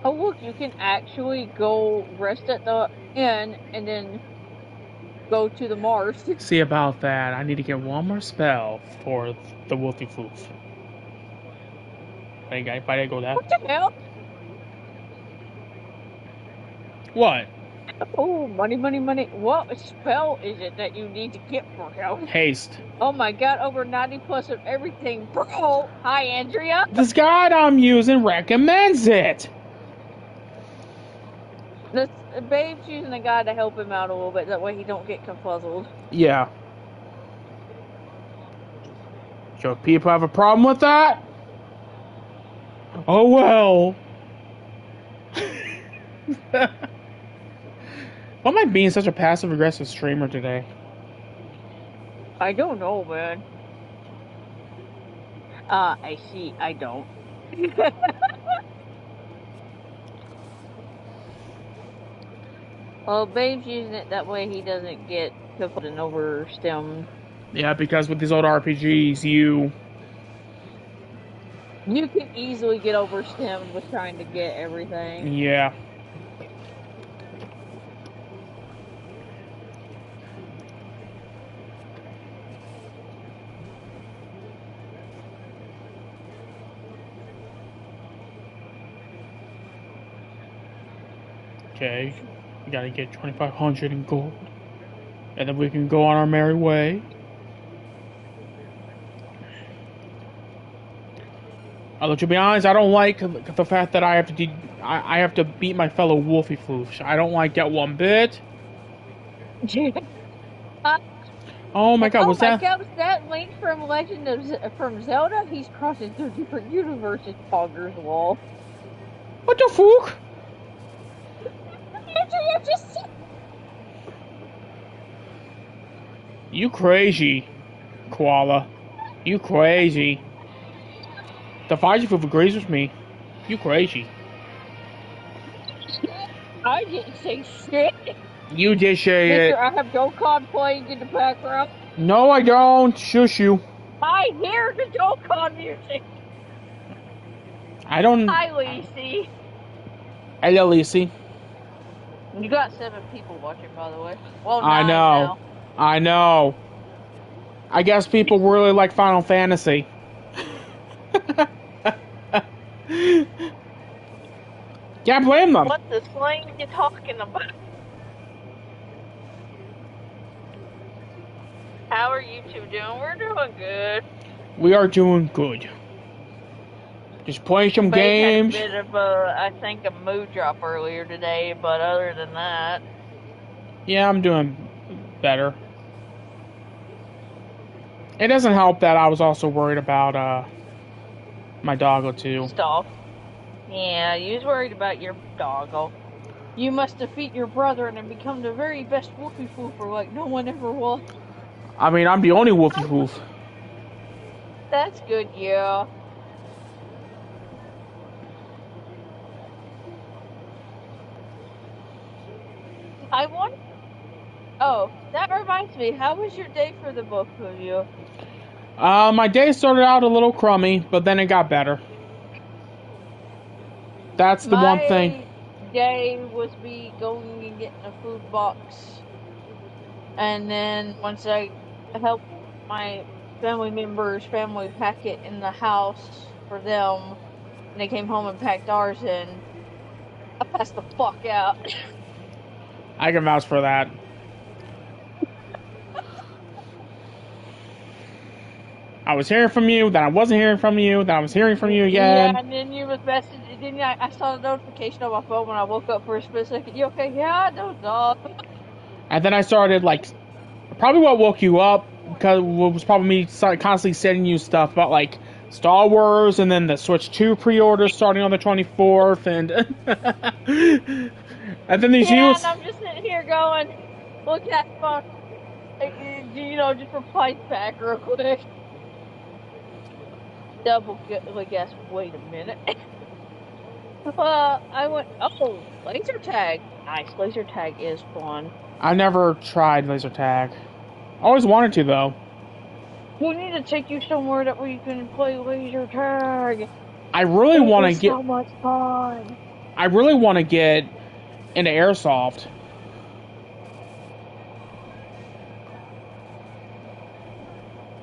Oh look, you can actually go rest at the inn and then go to the Mars.
See about that. I need to get one more spell for the Wolfie Foof. If I didn't go that.
What the hell?
What?
Oh, money, money, money. What spell is it that you need to get for him?
Haste.
Oh my god, over 90 plus of everything, bro. Hi, Andrea.
This guide I'm using recommends it.
The babe's using the guy to help him out a little bit. That way he don't get confuzzled.
Yeah. So if people have a problem with that? Oh well. Why am I being such a passive-aggressive streamer today?
I don't know, man. I see. I don't. Well, babe's using it that way he doesn't get confuzzled and overstemmed.
Yeah, because with these old RPGs, you
can easily get overstemmed with trying to get everything.
Yeah. Okay, we gotta get 2,500 in gold, and then we can go on our merry way. Although to be honest, I don't like the fact that I have to beat my fellow Wolfie Foofs. I don't like that one bit. Oh my god, was that?
God, was that Link from Legend of from Zelda? He's crossing through different universes, Pogger's Wall.
What the fuck? You crazy, Koala. You crazy. The Fajifoof agrees with me. You crazy.
I didn't say shit.
You did say it.
I have Dokkan playing in the background.
No, I don't. Shush you.
I hear the Dokkan music.
I don't.
Hi, Lacey.
Hello, Lacey.
You got 7 people watching, by the way. Well,
I know.
Now.
I know. I guess people really like Final Fantasy. Can't blame them.
What the slang are you talking about? How are you two doing? We're doing good.
We are doing good. Just playing some games.
Had a bit of I think a mood drop earlier today, but other than that,
yeah, I'm doing better. It doesn't help that I was also worried about my doggo too.
Stuff. Yeah, you was worried about your doggo. You must defeat your brother and become the very best Wolfie Foofer like no one ever was.
I mean, I'm the only Wolfie Foof.
That's good, yeah. I want. Oh, that reminds me. How was your day for the both of you?
My day started out a little crummy, but then it got better. That's the one thing.
My day was me going and getting a food box, and then once I helped my family members pack it in the house for them, and they came home and packed ours in, I passed the fuck out.
I can vouch for that. I was hearing from you, then I wasn't hearing from you, then I was hearing from you again.
Yeah, and then you was messaging. Then I saw the notification on my phone when I woke up for a split second. You okay? Yeah, no, dog.
And then I started, like, probably what woke you up, because it was probably me constantly sending you stuff about, like, Star Wars, and then the Switch 2 pre-order starting on the 24th, and... and then these
and I'm just sitting here going, look at fuck. You know, just reply back real quick. Double guess, wait a minute. I went, oh, laser tag. Nice, laser tag is fun.
I never tried laser tag. Always wanted to, though.
We need to take you somewhere that we can play laser tag.
I really want to get...
so much fun.
I really want to get into Airsoft.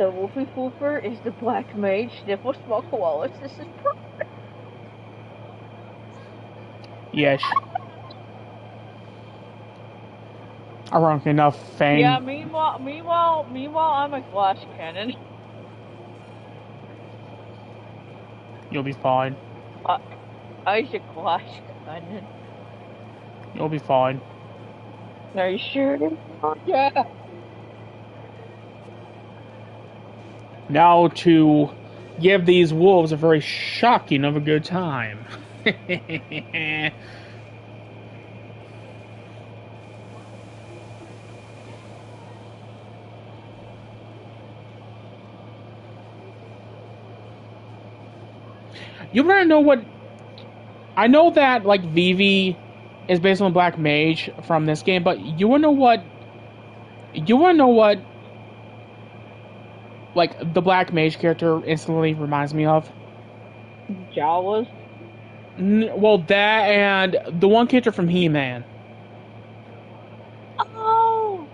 The Wolfie Pooper is the black mage. Sniffle small koalas. This is
Yes. Ironically enough, Fang.
yeah. Meanwhile, I'm a glass cannon.
You'll be fine.
I should glass cannon.
You'll be fine.
Are you sure? Yeah.
Now to give these wolves a very shocking of a good time. You wanna know what? I know that like Vivi is based on Black Mage from this game, but you wanna know what? You wanna know what? Like the Black Mage character instantly reminds me of.
Jawas.
Well, that and the one character from He-Man.
Oh.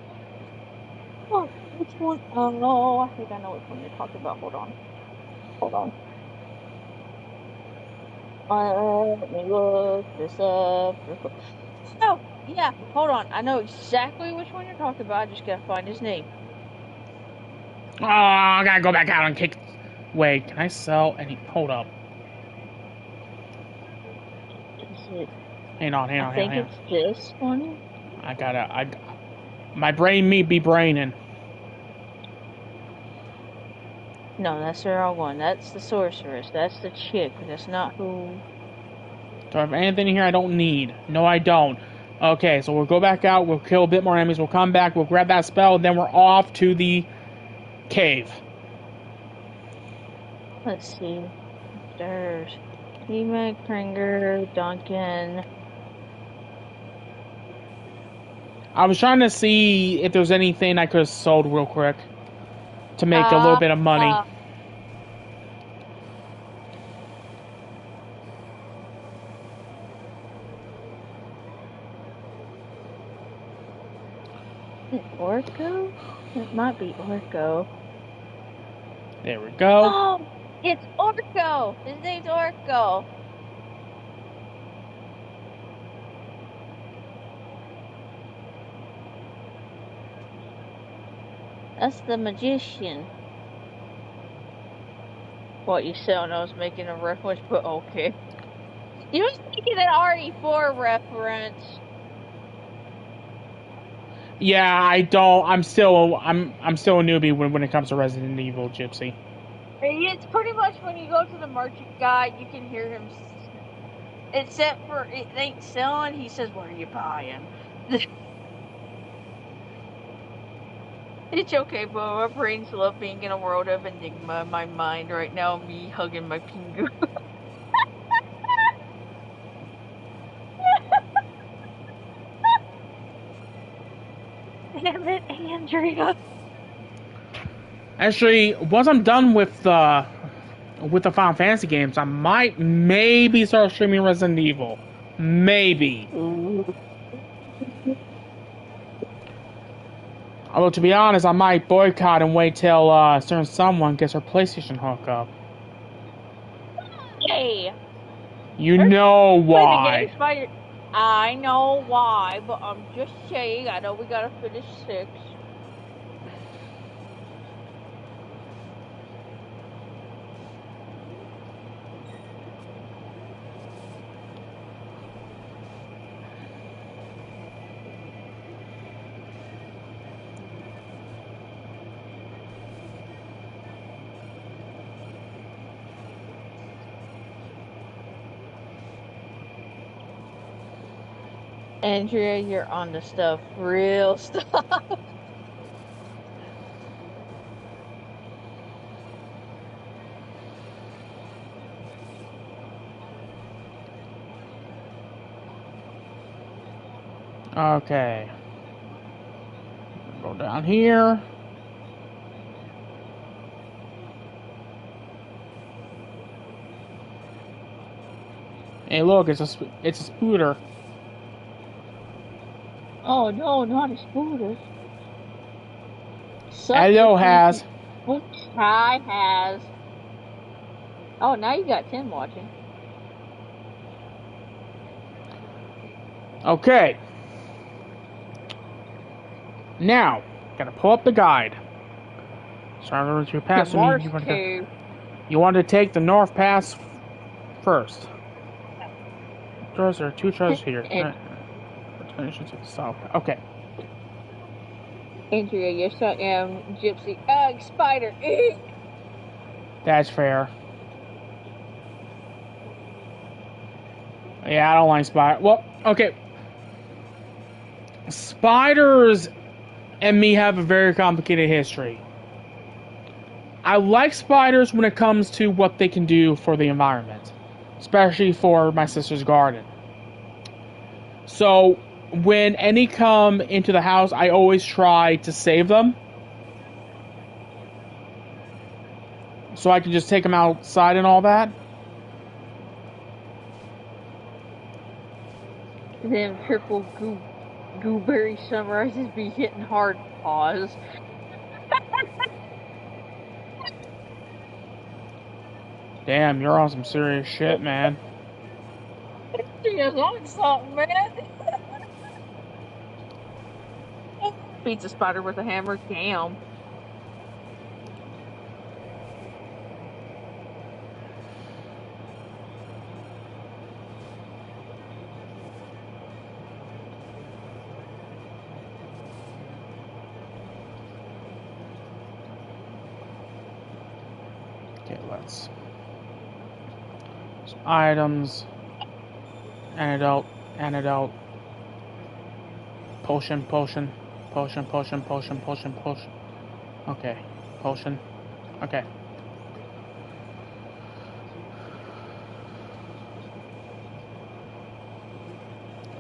Oh, which one? Oh no, I think I know which one you're talking about. Hold on. Let me look this up. Oh, yeah. Hold on. I know exactly which one you're talking about. I just gotta find his name.
Oh, I gotta go back out and kick. Wait, can I sell any? Hold up. Hang on.
I think it's this one.
My brain me be braining.
No, that's the wrong one. That's the sorceress. That's the chick. That's not who.
Do I have anything here I don't need? No, I don't. Okay, so we'll go back out. We'll kill a bit more enemies. We'll come back. We'll grab that spell. Then we're off to the cave.
Let's see. There's He-Man, Kringer, Duncan.
I was trying to see if there's anything I could have sold real quick to make a little bit of money.
Orko? It might be Orko.
There we go.
Oh, it's Orko! His name's Orko. That's the magician. What you said I was making a reference, but okay. You was making an RE4 reference.
Yeah, I don't. I'm still a newbie when it comes to Resident Evil, Gypsy.
It's pretty much when you go to the merchant guy, you can hear him. Except for it ain't selling. He says, "What are you buying?" It's okay, but my brain's love being in a world of enigma. My mind right now, me hugging my Pingu. Damn it, Andrea.
Actually, once I'm done with the Final Fantasy games, I might maybe start streaming Resident Evil. Maybe. Although, to be honest, I might boycott and wait till certain someone gets her PlayStation hookup.
Hey.
You know why.
I know why, but I'm just saying, I know we gotta finish 6. Andrea, you're on the stuff. Real stuff.
Okay. Go down here. Hey, look, it's a scooter.
Oh no, not a scooter.
Hello, Has.
Well, Kai has. Oh, now you got Tim watching.
Okay. Now, gotta pull up the guide. Sorry to pass me. You want to take the North Pass first. There are 2 treasures here. Return to the south. Okay.
Andrea, you're so gypsy. Spider.
That's fair. Yeah, I don't like spiders. Well, okay. Spiders and me have a very complicated history. I like spiders when it comes to what they can do for the environment, especially for my sister's garden. So, when any come into the house, I always try to save them, so I can just take them outside and all that.
Then Triple Gooberry summarizes be hitting hard. Pause.
Damn, you're on some serious shit, man.
She is on something, man. Beats a spider with a hammer. Damn.
Okay, let's. Some items. Antidote. Potion. Okay. Potion. Okay.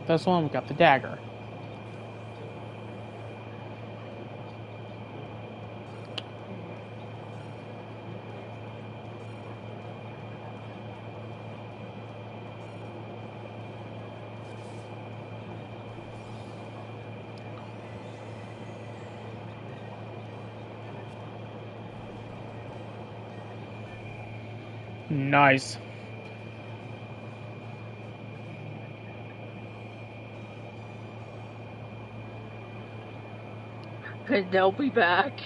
This one, we got the dagger. Nice.
And they'll be back.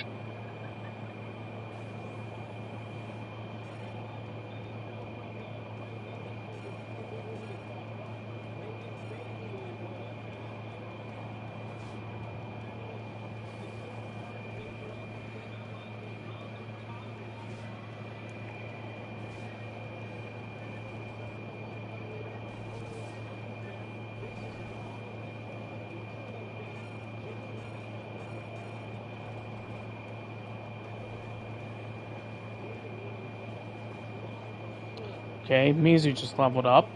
Okay, Mizu just leveled up.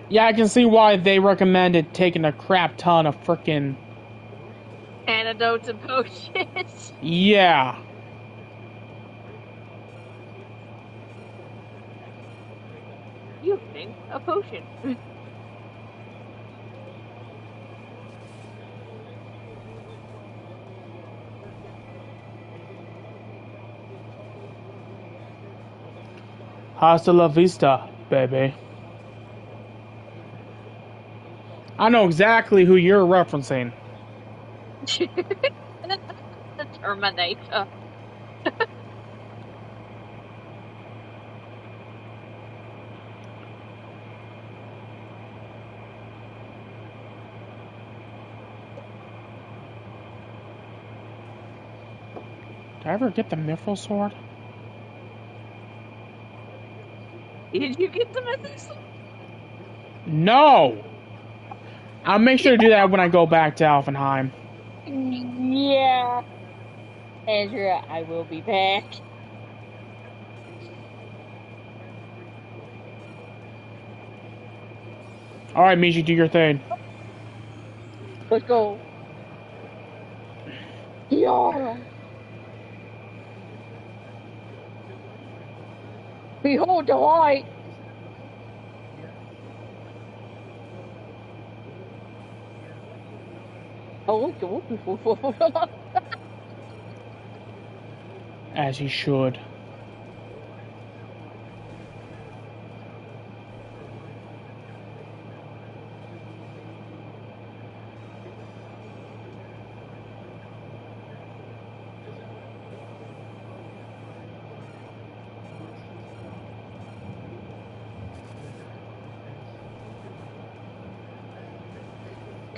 Yeah, I can see why they recommended taking a crap ton of frickin'
Antidotes and potions.
Yeah.
You think a potion.
Hasta la vista, baby. I know exactly who you're referencing.
The Terminator.
Did I ever get the Mithril sword?
Did you get the Mithril sword?
No! I'll make sure to do that when I go back to Alfenheim.
Yeah. Andrea, I will be back.
Alright, Miji, do your thing.
Let's go. Yeah. Behold the light. Oh,
As he should.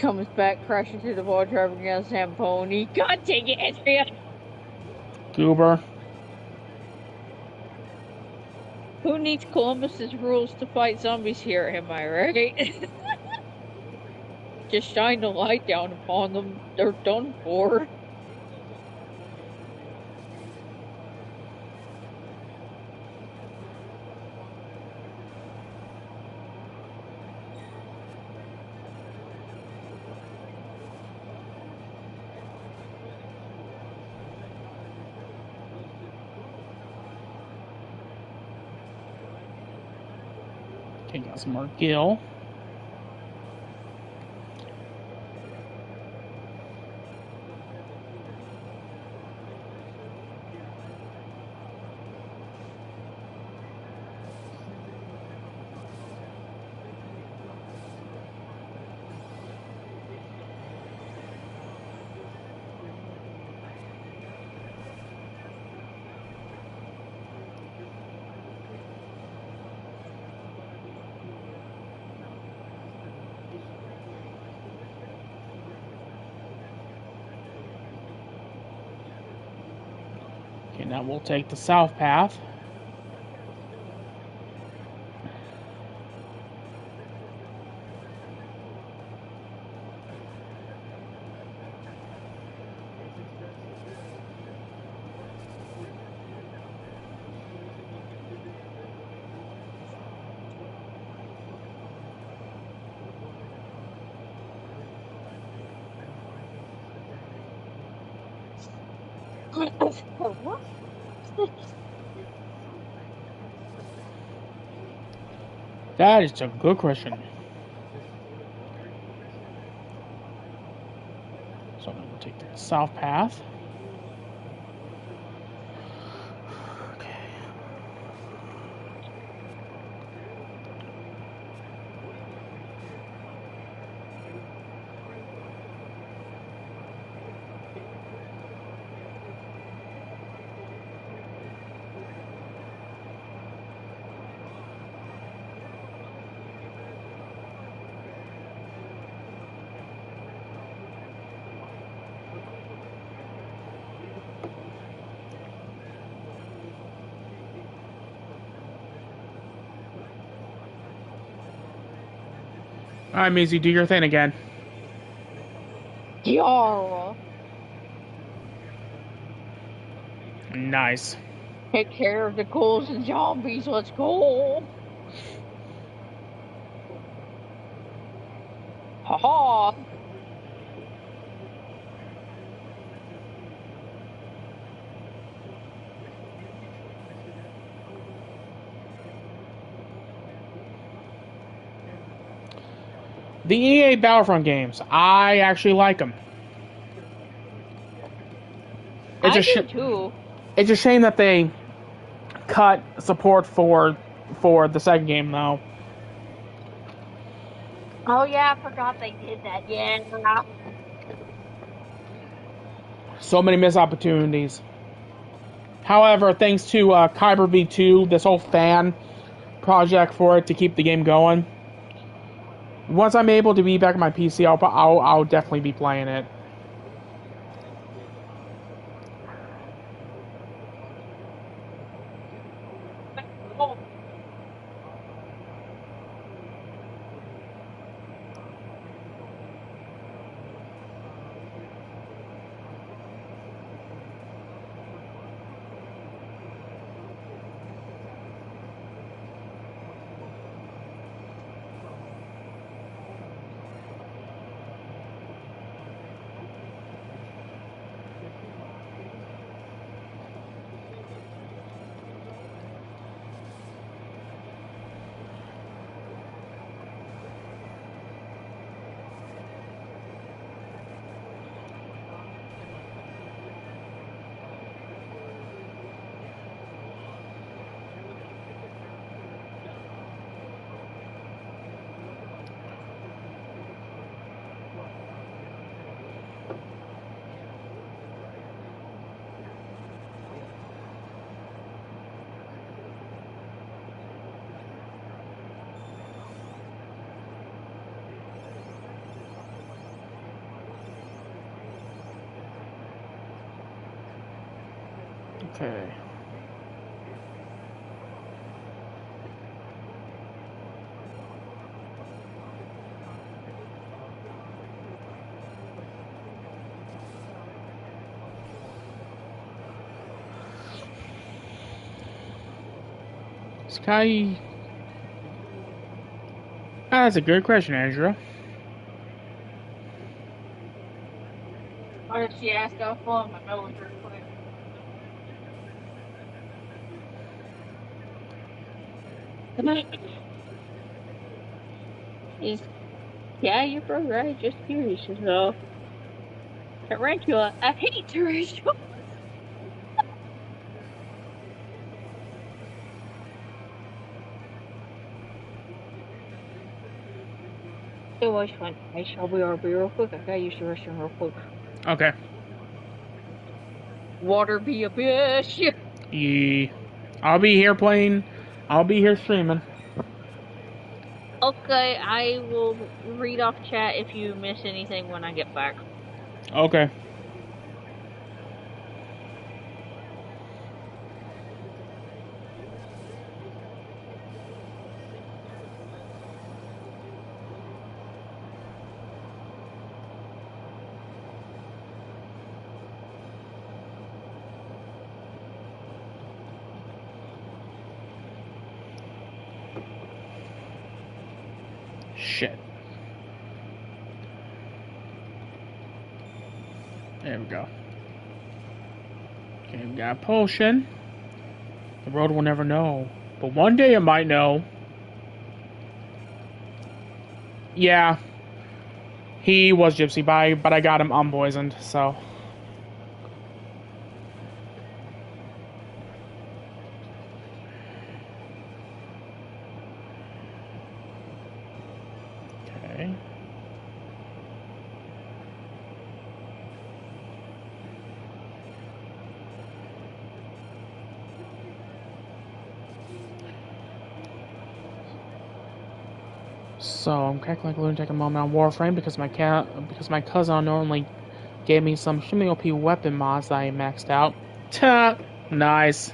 comes back, crashes through the wall, driving down Sam Pony. God dang it, Andrea!
Goober.
Who needs Columbus's rules to fight zombies here, am I right? Just shine the light down upon them. They're done for.
Okay, got some more Gil. Okay, now we'll take the south path.
What?
That is a good question. So I'm going to take the south path. Okay. Alright, Maisie, do your thing again.
Yara!
Nice.
Take care of the ghouls and zombies, let's go! Haha!
The EA Battlefront games, I actually like them.
I do too.
It's a shame that they cut support for the second game, though.
Oh yeah, I forgot they did that, yeah.
So many missed opportunities. However, thanks to Kyber V2, this whole fan project for it to keep the game going, once I'm able to be back on my PC, I'll definitely be playing it. Okay. Sky. That's a good question, Andrew.
Why did she ask how full my nose real quick? Is yeah, you're probably right. Just curious. So, tarantula. I hate tarantula. It was fun. I shall be RB real quick. I gotta use the restroom real quick.
Okay.
Water be a bitch.
Yeah. I'll be here playing. I'll be here streaming.
Okay, I will read off chat if you miss anything when I get back.
Okay. Shit. There we go. Okay, we got a potion. The road will never know. But one day it might know. Yeah. He was Gypsy, but I got him unpoisoned, so. Okay. So I'm cracking like a lunatic a moment on Warframe because my cousin unknowingly gave me some extremely OP weapon mods that I maxed out. Ta! Nice.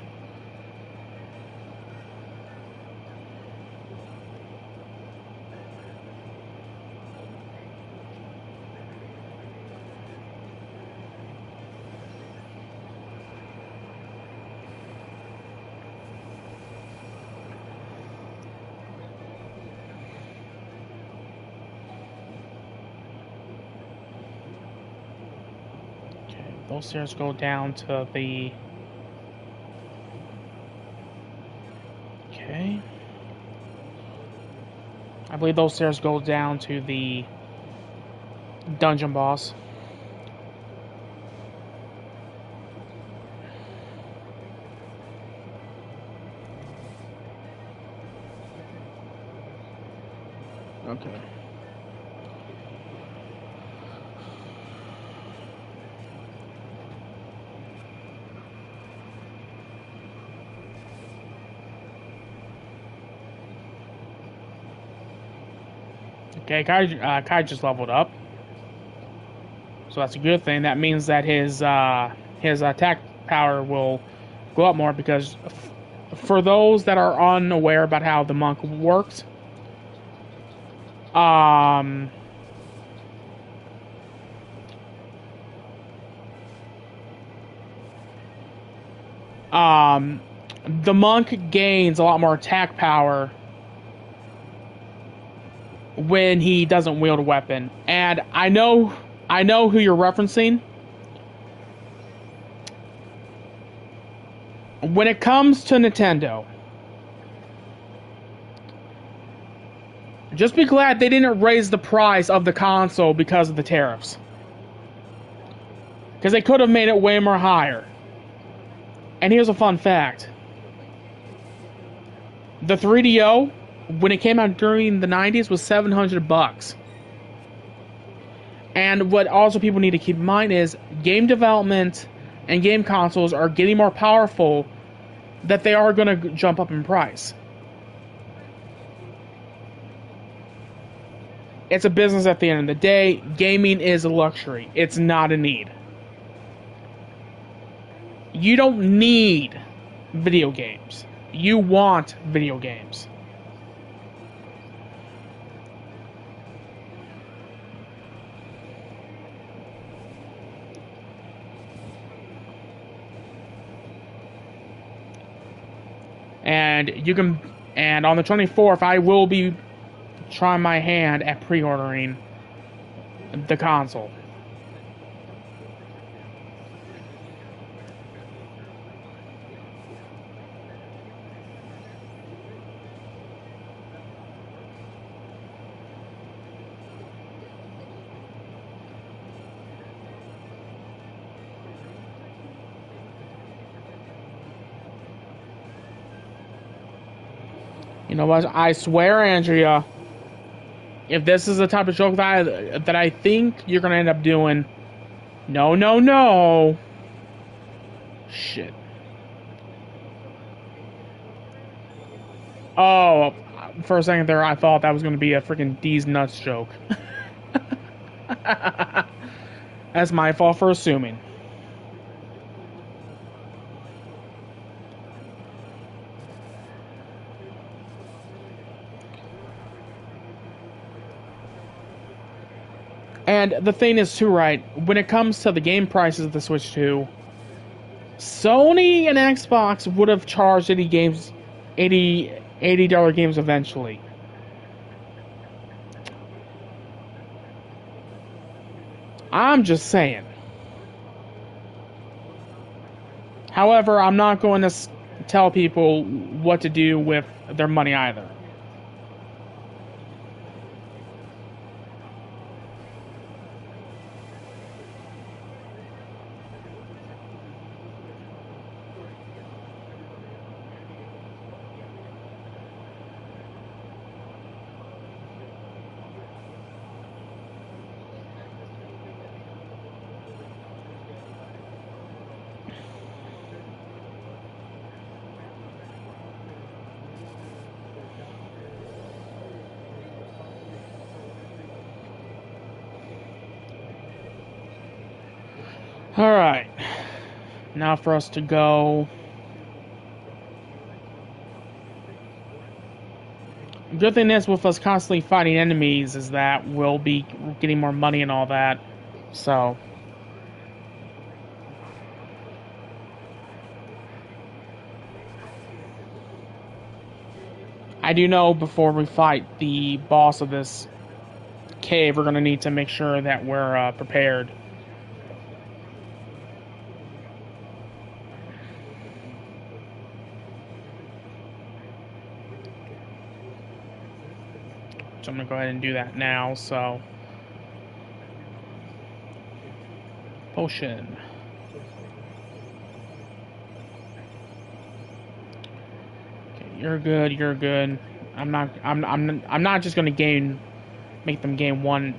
Those stairs go down to the... Okay. I believe those stairs go down to the dungeon boss. Okay. Okay, Kai just leveled up, so that's a good thing. That means that his attack power will go up more because for those that are unaware about how the monk works, the monk gains a lot more attack power when he doesn't wield a weapon. And I know who you're referencing. When it comes to Nintendo, just be glad they didn't raise the price of the console because of the tariffs. Because they could have made it way more higher. And here's a fun fact. The 3DO, when it came out during the 90s, was $700. And what also people need to keep in mind is game development and game consoles are getting more powerful, that they are going to jump up in price. It's a business at the end of the day. Gaming is a luxury. It's not a need. You don't need video games. You want video games. And on the 24th, I will be trying my hand at pre-ordering the console. You know what? I swear, Andrea, if this is the type of joke that I think you're gonna end up doing, no. Shit. Oh, for a second there, I thought that was gonna be a freaking D's nuts joke. That's my fault for assuming. And the thing is too, right, when it comes to the game prices of the Switch 2, Sony and Xbox would have charged $80 games eventually. I'm just saying. However, I'm not going to tell people what to do with their money either. Alright. Now for us to go. Good thing is with us constantly fighting enemies is that we'll be getting more money and all that. So. I do know before we fight the boss of this cave, we're going to need to make sure that we're prepared. So I'm going to go ahead and do that now, so. Potion. Okay, you're good. I'm not just going to make them gain 1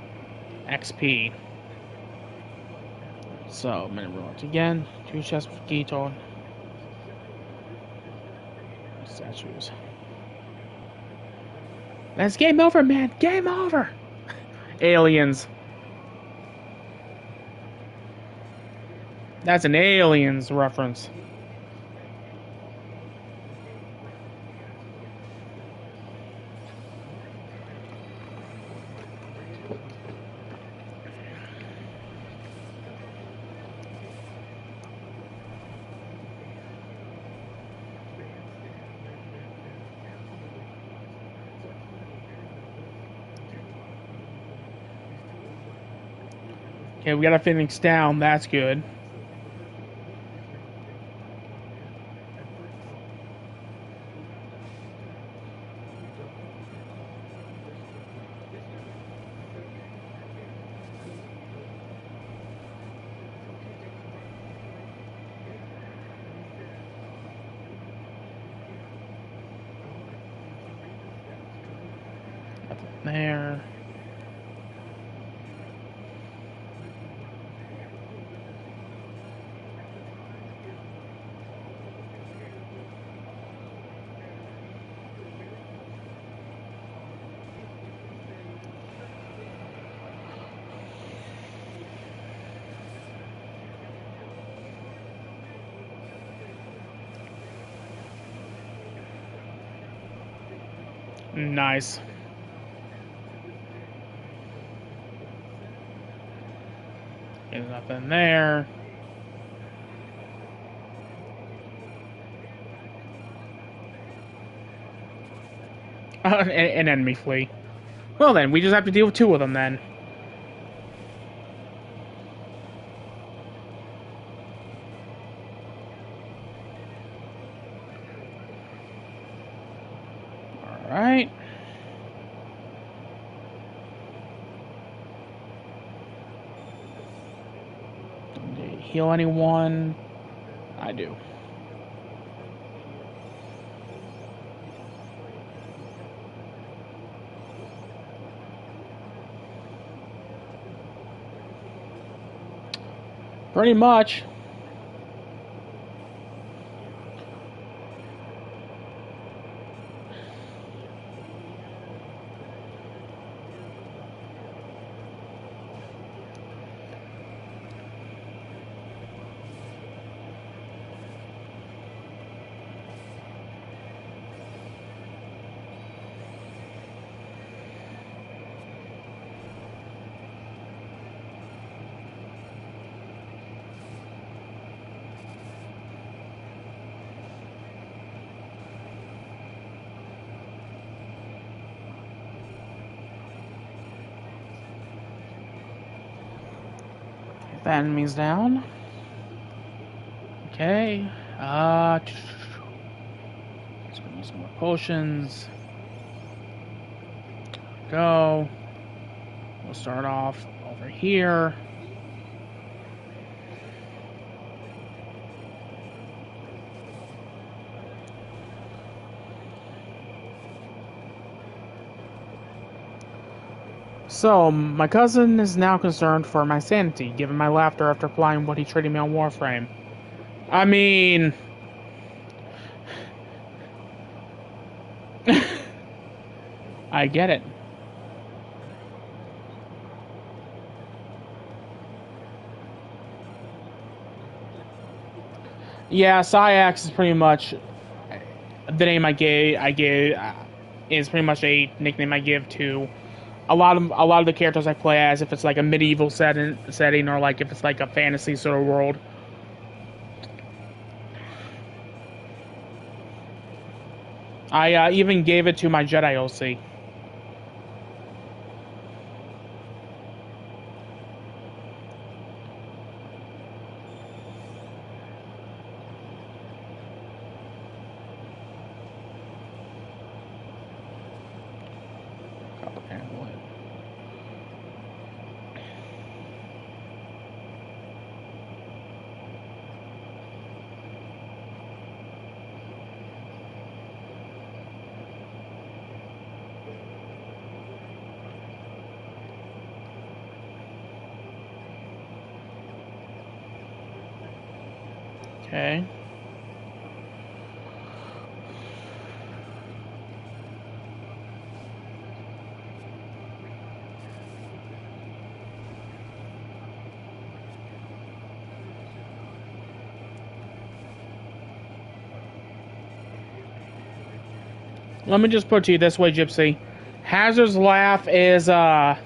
XP. So, minute rewards again. 2 chests for Gito. Statues. That's game over, man. Game over. Aliens. That's an Aliens reference. Okay, we got a Phoenix down. That's good. Nothing there. Nice. There's nothing there. An enemy flea. Well then, we just have to deal with 2 of them then. Alright. Heal anyone? I do. Pretty much. The enemy's down. Okay. Let's use some more potions. Go. We'll start off over here. So, my cousin is now concerned for my sanity, given my laughter after applying what he traded me on Warframe. I mean... I get it. Yeah, Syax is pretty much the name I gave is pretty much a nickname I give to a lot of the characters I play as, if it's like a medieval setting or like if it's like a fantasy sort of world. I even gave it to my Jedi OC. Okay. Let me just put it to you this way, Gypsy. Hazard's laugh is, well,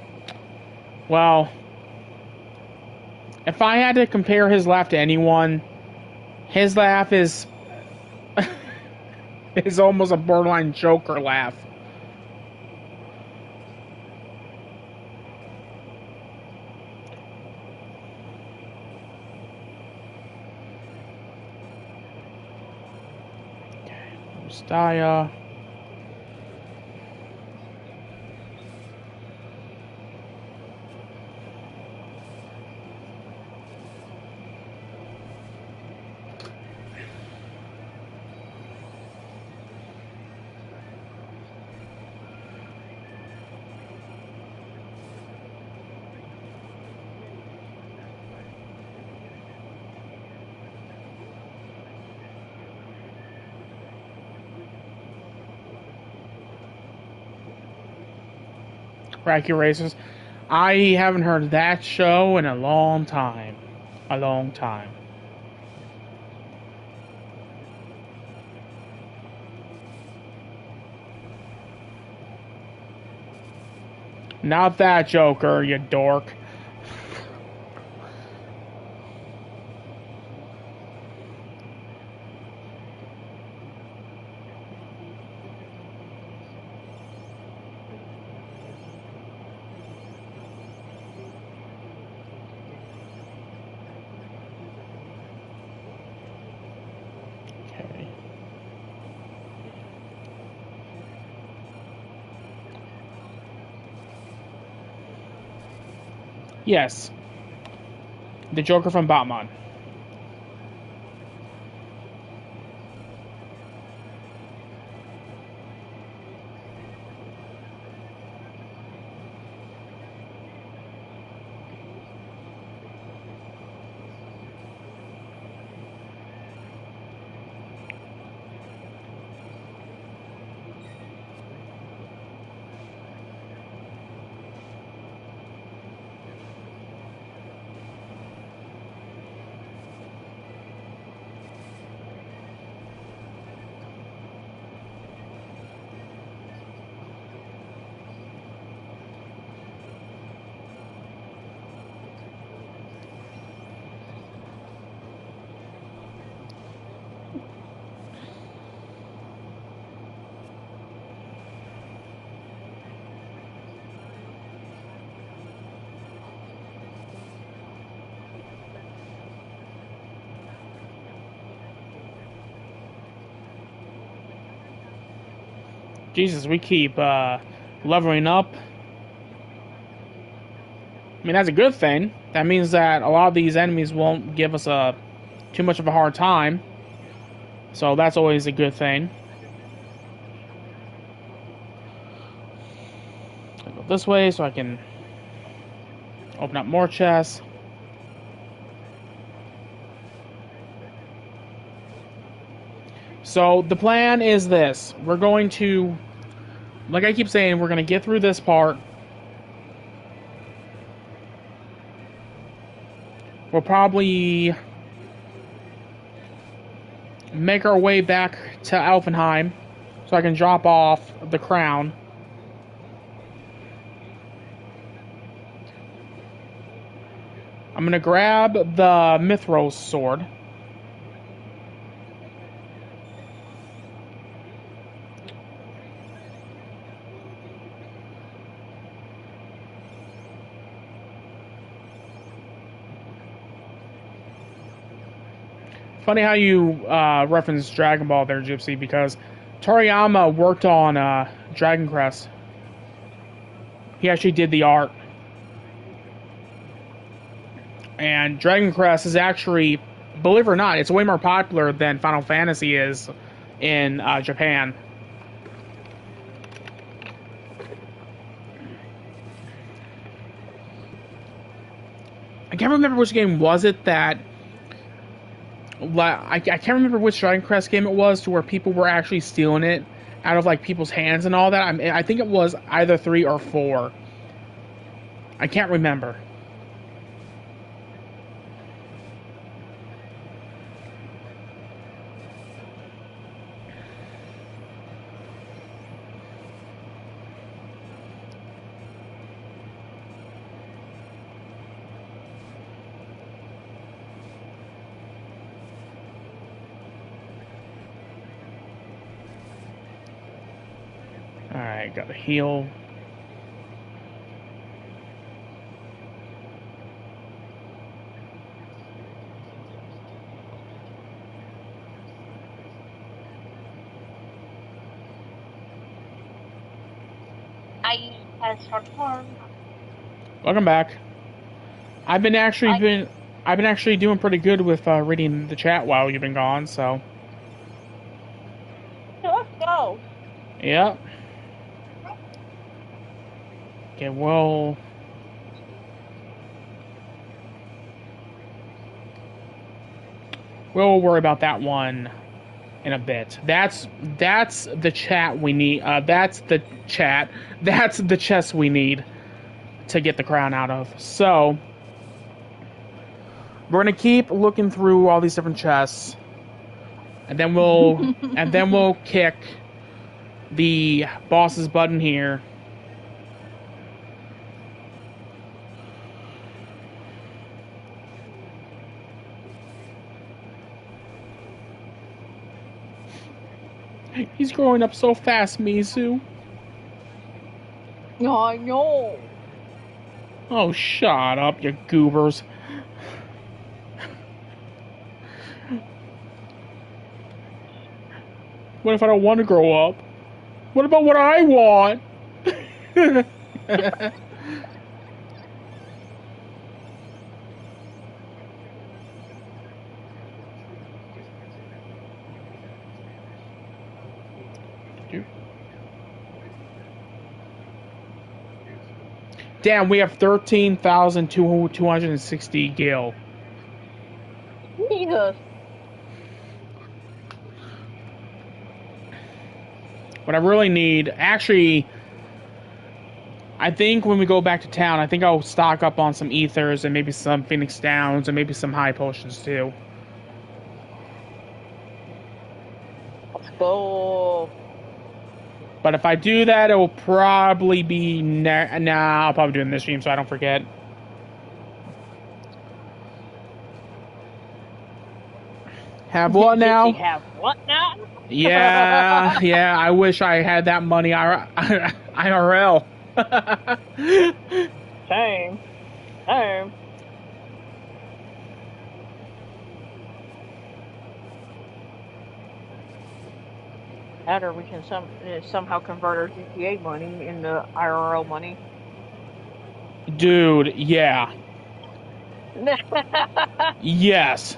if I had to compare his laugh to anyone, his laugh is is almost a borderline Joker laugh. Okay, Staya. Racky Racers. I haven't heard that show in a long time. A long time. Not that Joker, you dork. Okay. Yes. The Joker from Batman. Jesus, we keep leveling up. I mean, that's a good thing. That means that a lot of these enemies won't give us too much of a hard time. So that's always a good thing. I'll go this way so I can open up more chests. So the plan is this. We're going to, like I keep saying, we're going to get through this part. We'll probably make our way back to Alfenheim so I can drop off the crown. I'm going to grab the Mithros sword. Funny how you reference Dragon Ball there, Gypsy, because Toriyama worked on Dragon Crest. He actually did the art. And Dragon Crest is actually, believe it or not, it's way more popular than Final Fantasy is in Japan. I can't remember which game was it that... I can't remember which Dragon Crest game it was to where people were actually stealing it out of like people's hands and all that. I think it was either 3 or 4. I can't remember. Alright, got a heal.
I has hard.
Welcome back. I've been actually doing pretty good with reading the chat while you've been gone, so.
Let's go.
Yep. Okay, well. We'll worry about that one in a bit. That's the chat we need. That's the chat. That's the chest we need to get the crown out of. So we're gonna keep looking through all these different chests, and then we'll kick the boss's button here. He's growing up so fast, Mizu.
I know.
Oh, shut up, you goobers. What if I don't want to grow up? What about what I want? Damn, we have 13,260 gil.
Jesus.
What I really need, actually, I think when we go back to town, I think I'll stock up on some ethers and maybe some Phoenix Downs and maybe some high potions too.
Let's go.
But if I do that, it will probably be I'll probably do it in this stream so I don't forget. Have what now?
Have what now?
Yeah, I wish I had that money IRL.
Same. Or we can somehow convert our GTA money into IRL money.
Dude, yeah. Yes.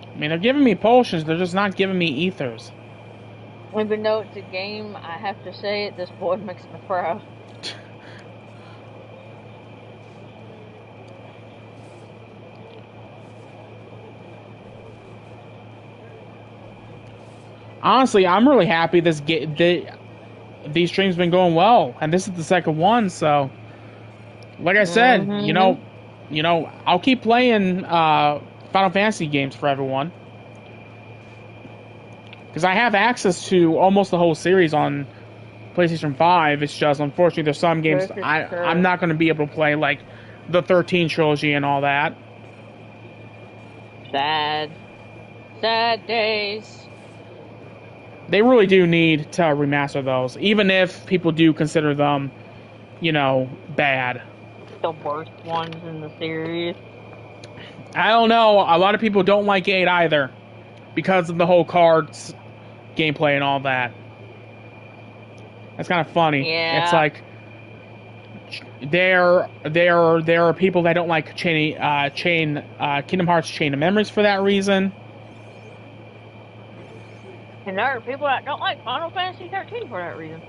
I mean, they're giving me potions, they're just not giving me ethers.
Even though it's a game, I have to say it, this boy makes me proud.
Honestly, I'm really happy these streams been going well, and this is the second one. So, like I said, you know, I'll keep playing Final Fantasy games for everyone because I have access to almost the whole series on PlayStation 5. It's just unfortunately there's some games I'm not going to be able to play, like the 13 trilogy and all that.
Sad days.
They really do need to remaster those, even if people do consider them, bad.
The worst ones in the series.
I don't know. A lot of people don't like 8 either, because of the whole cards gameplay and all that. That's kind of funny.
Yeah.
It's like there are people that don't like Kingdom Hearts Chain of Memories for that reason.
And there are people that don't like Final Fantasy 13 for that reason.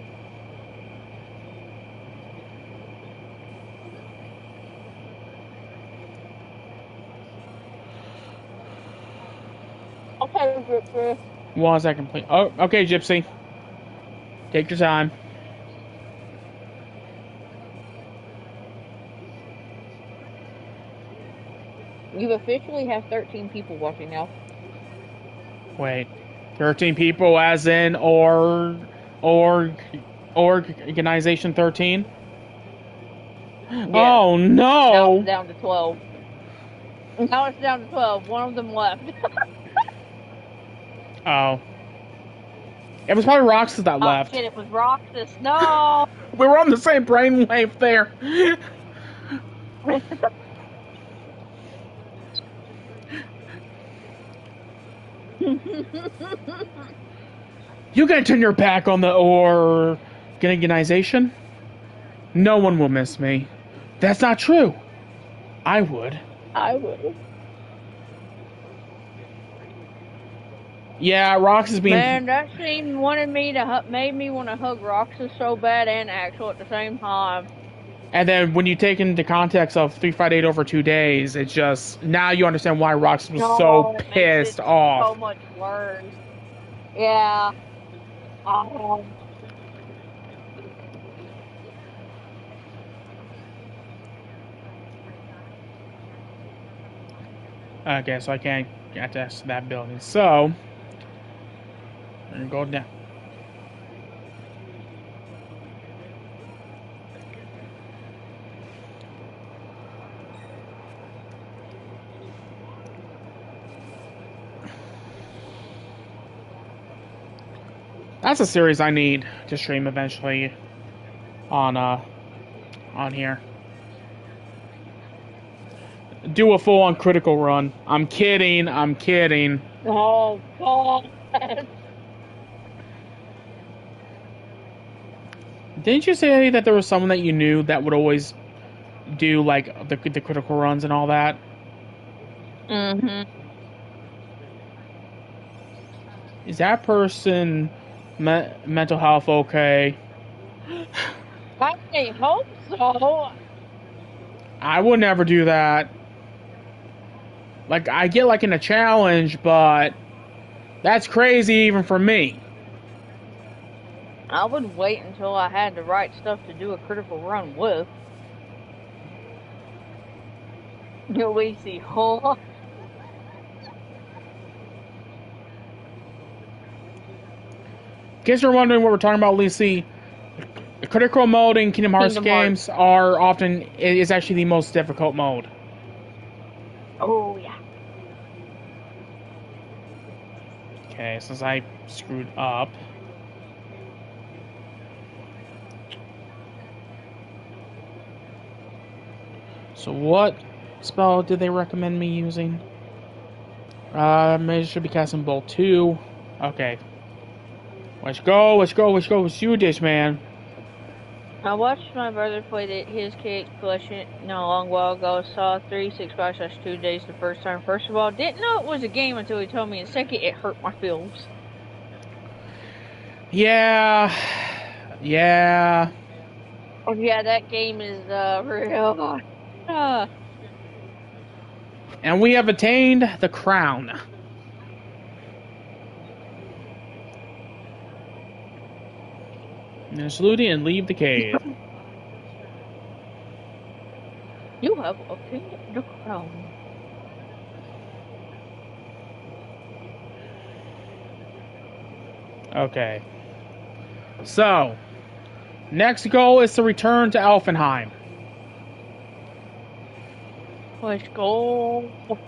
Okay, Gypsy.
1 second, please. Oh, okay, Gypsy. Take your time.
You officially have 13 people watching now.
Wait. 13 people as in Organization 13? Yeah. Oh no!
Now it's down to 12. Now it's down to 12. One of them left.
Oh. It was probably Roxas that left.
Shit, it was Roxas. No!
We were on the same brainwave there. You gonna turn your back on the organization? No one will miss me. That's not true. I would. Yeah, Roxas being...
Man, that scene made me want to hug Roxas so bad and Axel at the same time.
And then when you take into context of 358 over 2 days, it's just... Now you understand why Roxas was so pissed off.
So much worse. Yeah.
Okay, so I can't get to that building. So, we're gonna go down. That's a series I need to stream eventually on here. Do a full on Critical Run. I'm kidding. I'm kidding.
Oh God.
Didn't you say that there was someone that you knew that would always do like the critical runs and all that?
Mm-hmm.
Is that person mental health okay?
I hope so.
I would never do that. Like, I get like in a challenge, but that's crazy even for me.
I would wait until I had the right stuff to do a critical run with. We see whole.
In case you're wondering what we're talking about, Lisi, the critical mode in Kingdom Hearts games are often is actually the most difficult mode.
Oh yeah.
Okay, since I screwed up. So what spell did they recommend me using? Maybe I should be casting Bolt 2. Okay. Let's go, let's go, let's go. Let's do this, man.
I watched my brother play his kit collection a long while ago. Saw 365/2 days the first time. First of all, didn't know it was a game until he told me. And second, it hurt my feelings.
Yeah. Yeah.
Oh yeah, that game is real.
And we have attained the crown. And salute and leave the cave.
You have obtained the crown.
Okay. So, next goal is to return to Elfenheim.
Let's go.
Okay.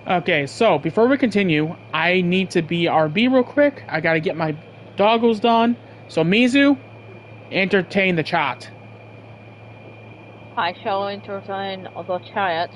Okay, so before we continue, I need to be RB real quick. I gotta get my doggles done. So, Mizu, entertain the chat.
I shall entertain the chat.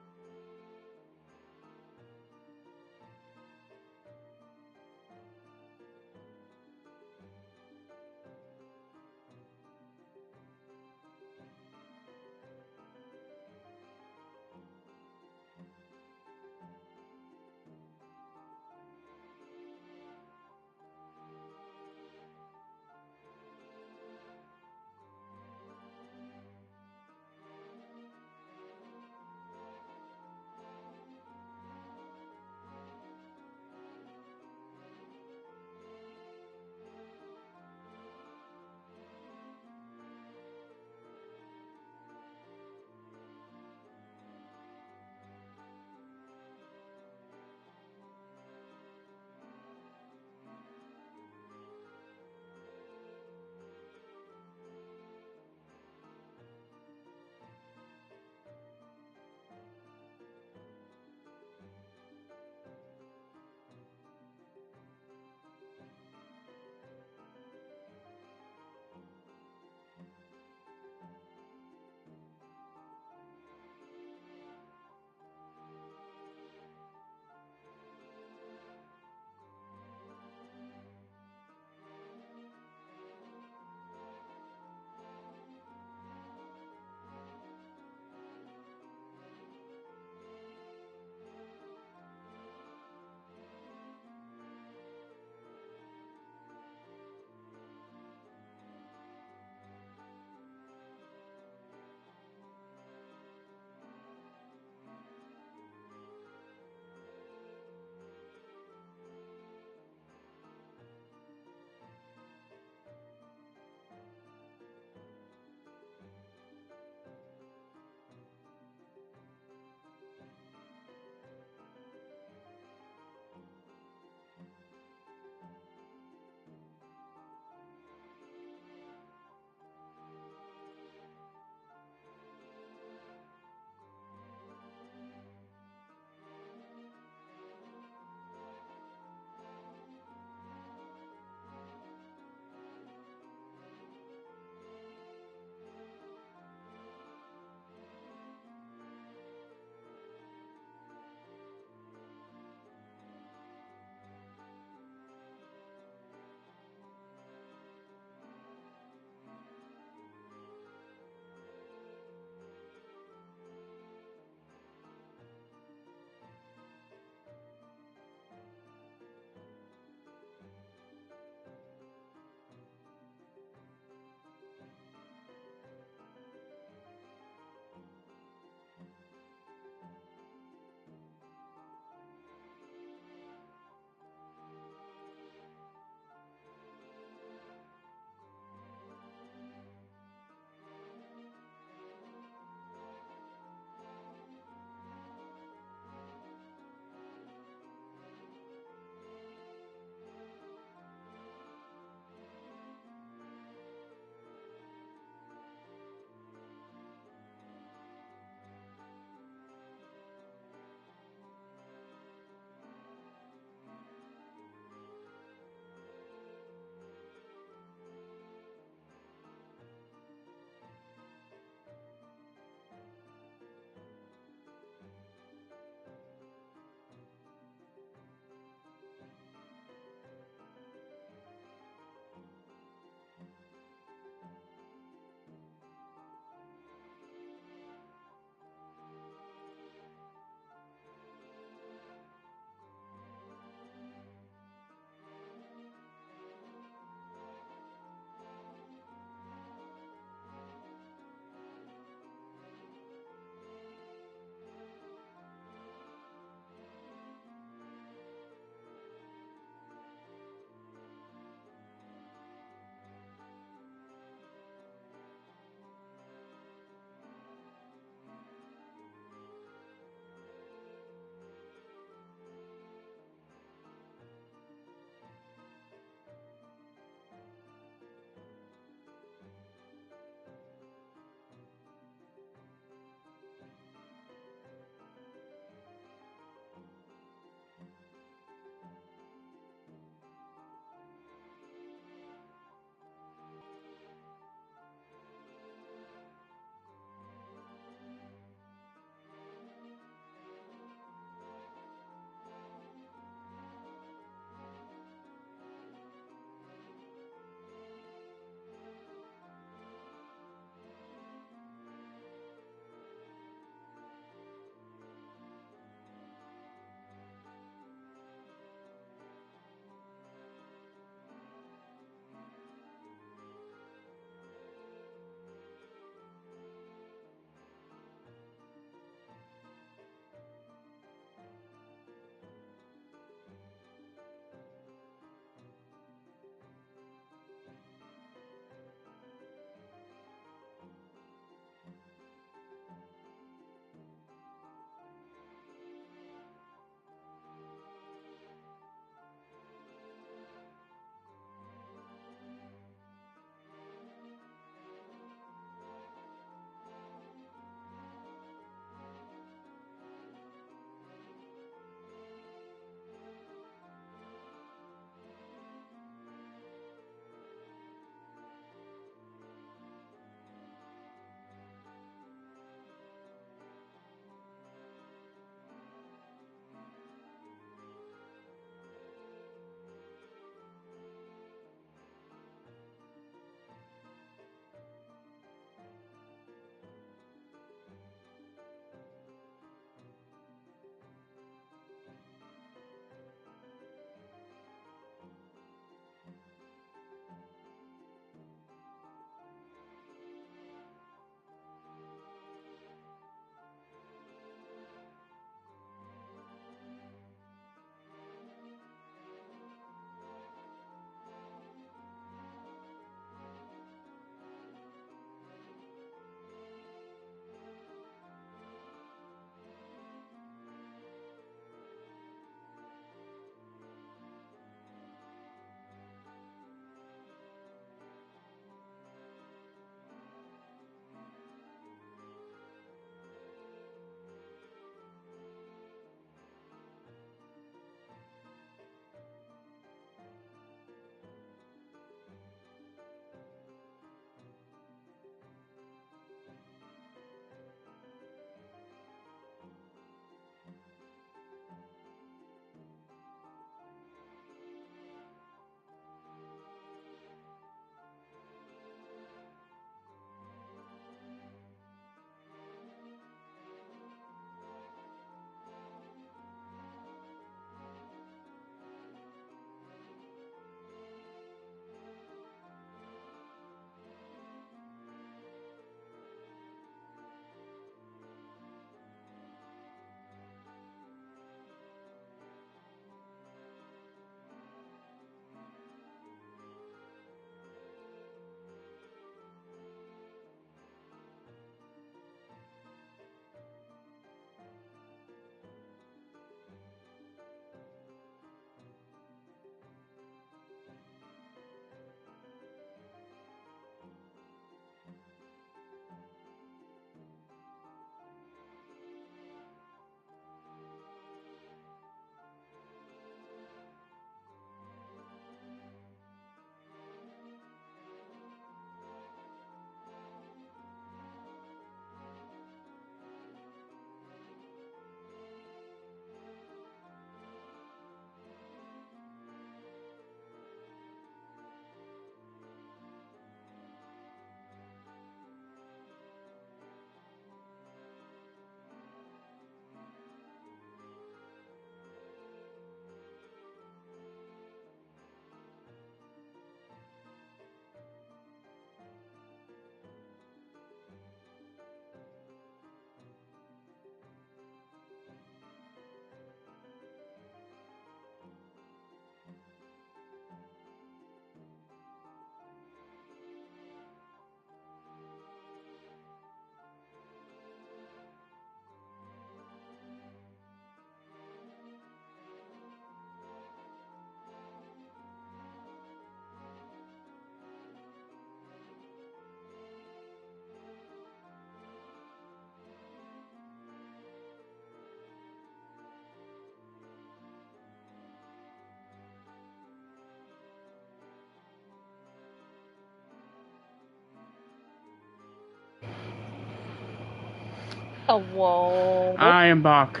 Whoa.
I am Buck.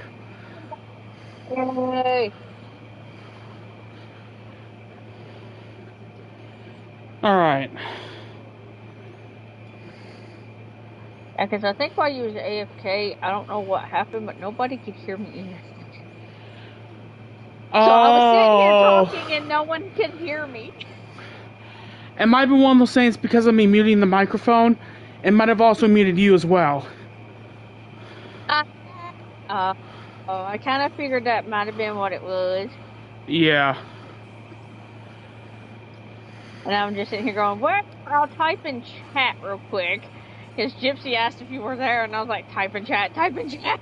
Yay.
Alright.
Yeah, because I think while you was AFK, I don't know what happened, but nobody could hear me. So I was sitting here talking and no one could hear me.
It might be one of those things because of me muting the microphone. It might have also muted you as well.
I kind of figured that might have been what it was.
Yeah.
And I'm just sitting here going, well, I'll type in chat real quick. Because Gypsy asked if you were there, and I was like, type in chat, type in chat.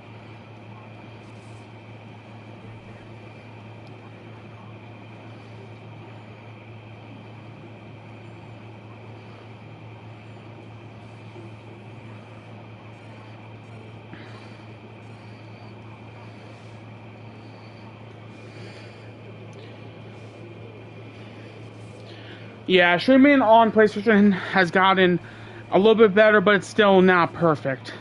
Yeah, streaming on PlayStation has gotten a little bit better, but it's still not perfect.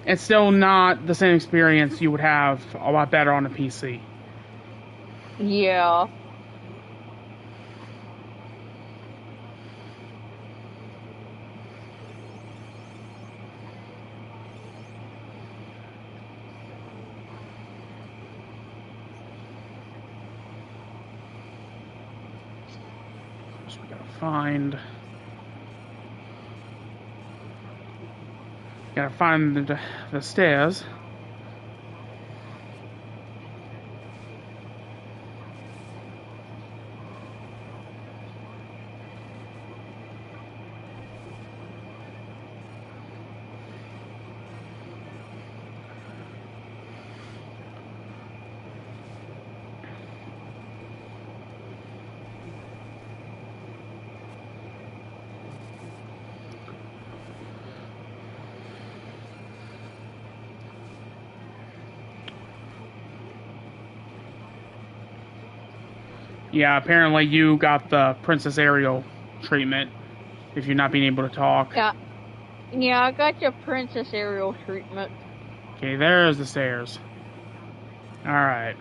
It's still not the same experience you would have a lot better on a PC.
Yeah.
So we gotta find the stairs. Yeah, apparently you got the Princess Ariel treatment if you're not being able to talk.
Yeah, I got your Princess Ariel treatment.
Okay, there's the stairs. Alright.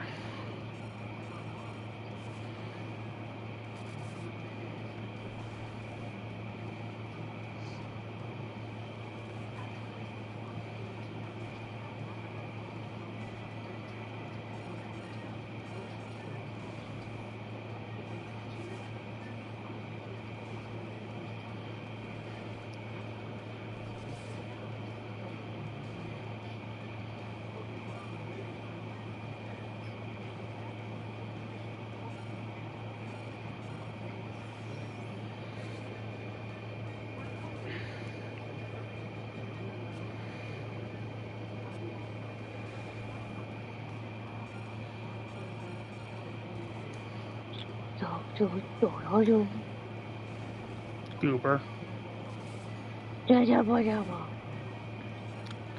Goober.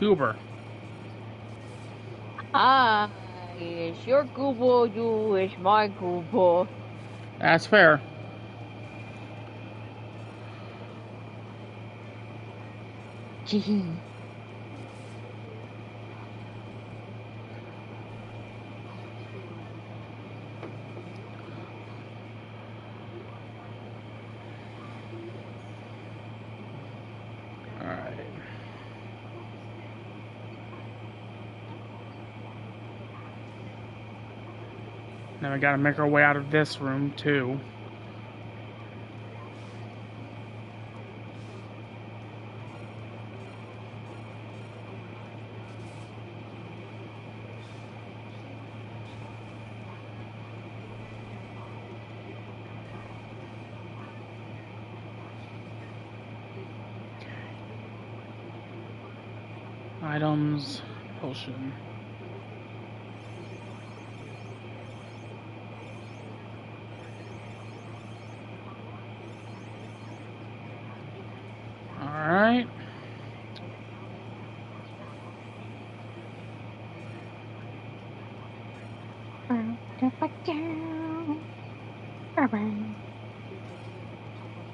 Goober.
Is your Google, you is my Google.
That's fair. Alright. Now we gotta make our way out of this room, too. Items, potion. Alright.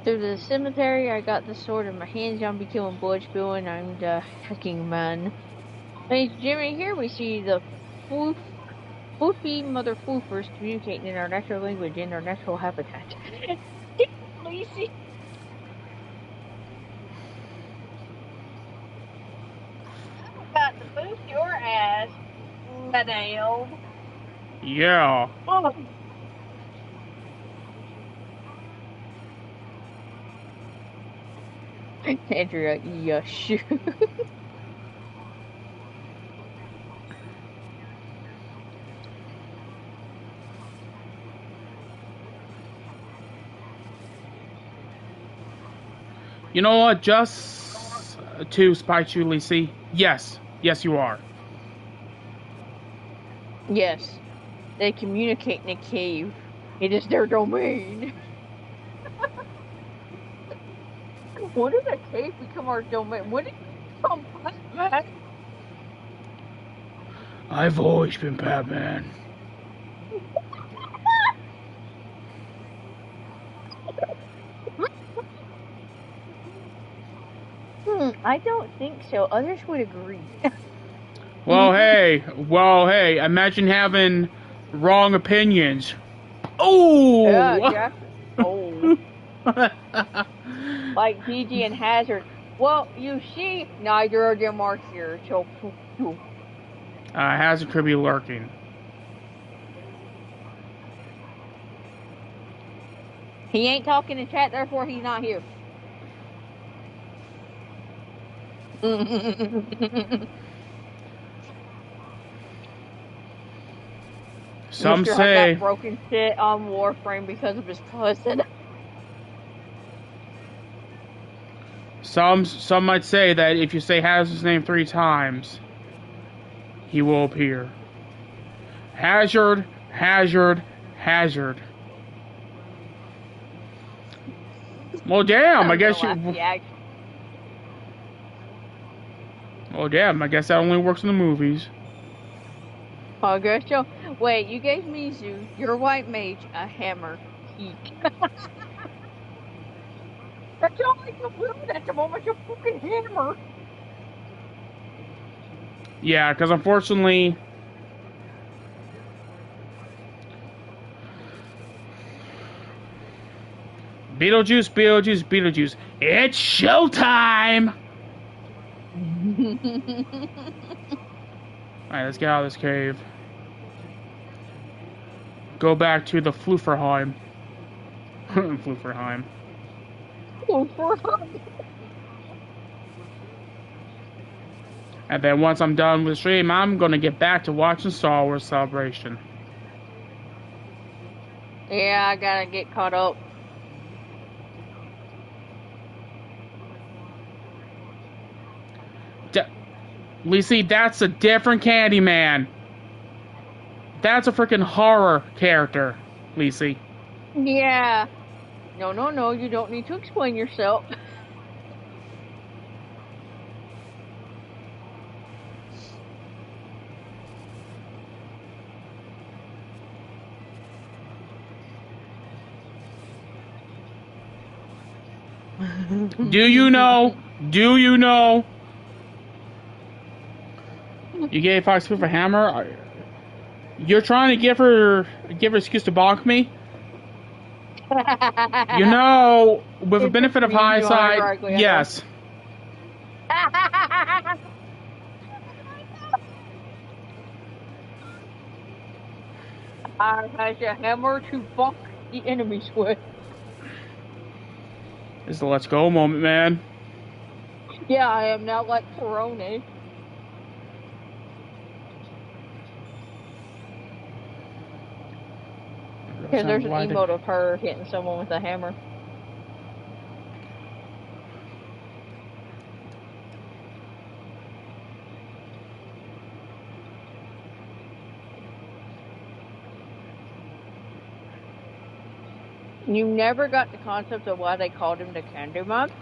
through the cemetery. I got the sword in my hands. Zombie killing, blood spewing. I'm the hacking man. Hey, Jimmy, here we see the Floofy mother floofers communicating in our natural language in our natural habitat. Lacey. I'm about to boost your ass, madam.
Yeah.
Oh. Andrea, yush.
You know what? Just to spite you, Lacey. Yes. Yes, you are.
Yes, they communicate in a cave. It is their domain. When did a cave become our domain? When did it become Batman?
I've always been Batman.
I don't think so. Others would agree.
Well, hey, imagine having wrong opinions. Oh!
Yeah. Oh. Like DG and Hazard. Well, you see, neither of them are here, so.
Hazard could be lurking.
He ain't talking in chat, therefore he's not here.
Some
Mr.
say
I got broken shit on Warframe because of his cousin.
some might say that if you say Hazard's name 3 times, he will appear. Hazard, Hazard, Hazard. Well, damn, I guess you. Well, damn, I guess that only works in the movies.
Oh, guess so. Wait, you gave me Zeus, your white mage, a hammer. Eek. That's all I can build at the moment, a fucking hammer.
Yeah, because unfortunately, Beetlejuice, it's showtime! Alright, let's get out of this cave. Go back to the Flooferheim. Flooferheim. And then once I'm done with the stream, I'm gonna get back to watching Star Wars Celebration.
Yeah, I gotta get caught up.
Lacey, that's a different Candyman. That's a freaking horror character, Lacey.
Yeah. No, you don't need to explain yourself.
Do you know? You gave Fox Proof a hammer? You're trying to give her excuse to bonk me? You know, with a benefit of hindsight, yes.
I has a hammer to bonk the enemies with.
This is the let's go moment, man.
Yeah, I am now like Corona. Because there's an emote of her hitting someone with a hammer. You never got the concept of why they called him the Candyman?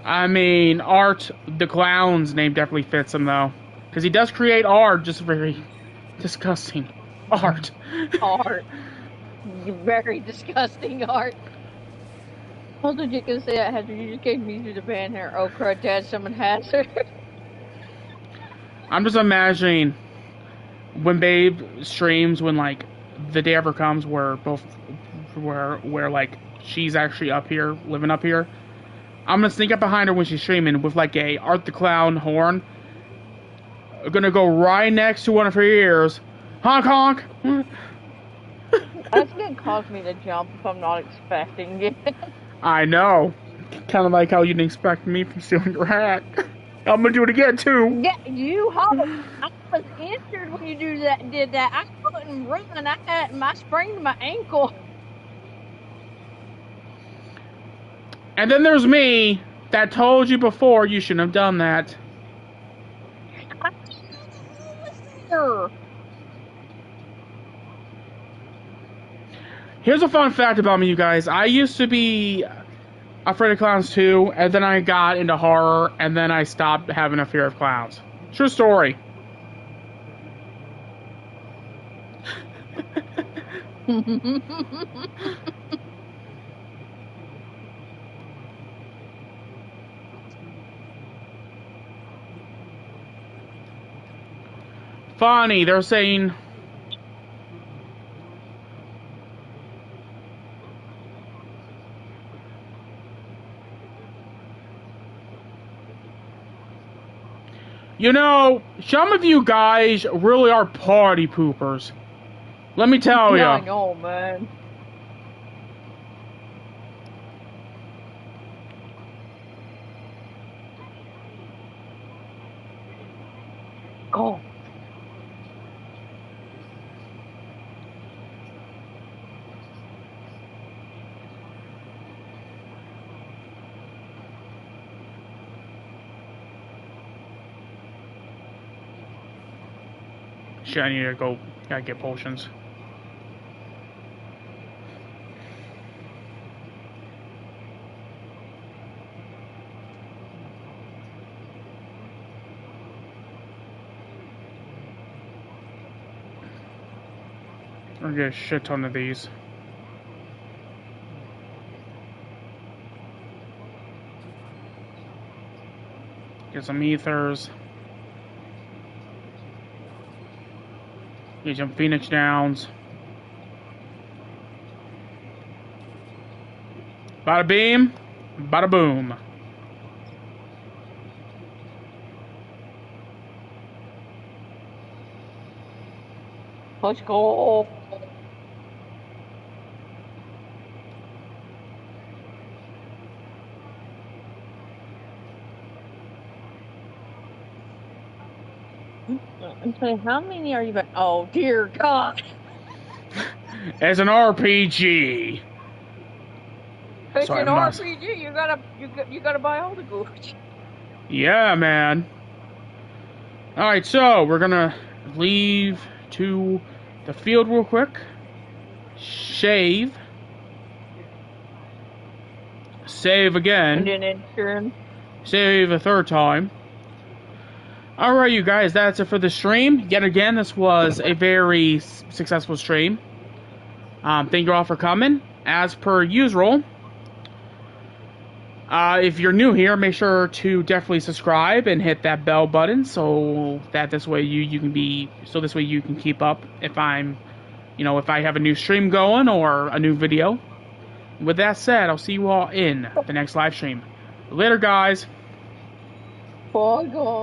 I mean, Art the Clown's name definitely fits him, though. Because he does create art just very, disgusting art.
Art. Very disgusting art. I was legit gonna say that after you just gave me through the band here. Oh crud, Dad, someone has her.
I'm just imagining when Babe streams when like the day ever comes where like she's actually up here, living up here. I'm gonna sneak up behind her when she's streaming with like a Art the Clown horn. I'm gonna go right next to one of her ears. Honk honk!
That's gonna cause me to jump if I'm not expecting it.
I know. Kind of like how you didn't expect me from stealing your hat. I'm gonna do it again too.
Yeah, you hope. I was injured when you did that. I couldn't run. I had sprained my ankle.
And then there's me that told you before you shouldn't have done that.
I was
Here's a fun fact about me, you guys. I used to be afraid of clowns too, and then I got into horror, and then I stopped having a fear of clowns. True story. Funny, they're saying... You know, some of you guys really are party poopers. Let me tell you.
I know, man. Go.
Shit, I need to go. Gotta get potions. I'll get a shit ton of these. Get some ethers. Get some Phoenix Downs. Bada beam, bada boom.
Let's go. I'm saying, how many are you? Oh dear God!
As an RPG.
It's
Sorry,
an
I'm not-
RPG. You gotta buy all the goods.
Yeah, man. Alright, so we're gonna leave to the field real quick. Shave. Save again.
And then insurance.
Save a third time. Alright, you guys, that's it for the stream. Yet again, this was a very successful stream. Thank you all for coming. As per usual, if you're new here, make sure to definitely subscribe and hit that bell button so that this way you can keep up if if I have a new stream going or a new video. With that said, I'll see you all in the next live stream. Later, guys.
Bye, God.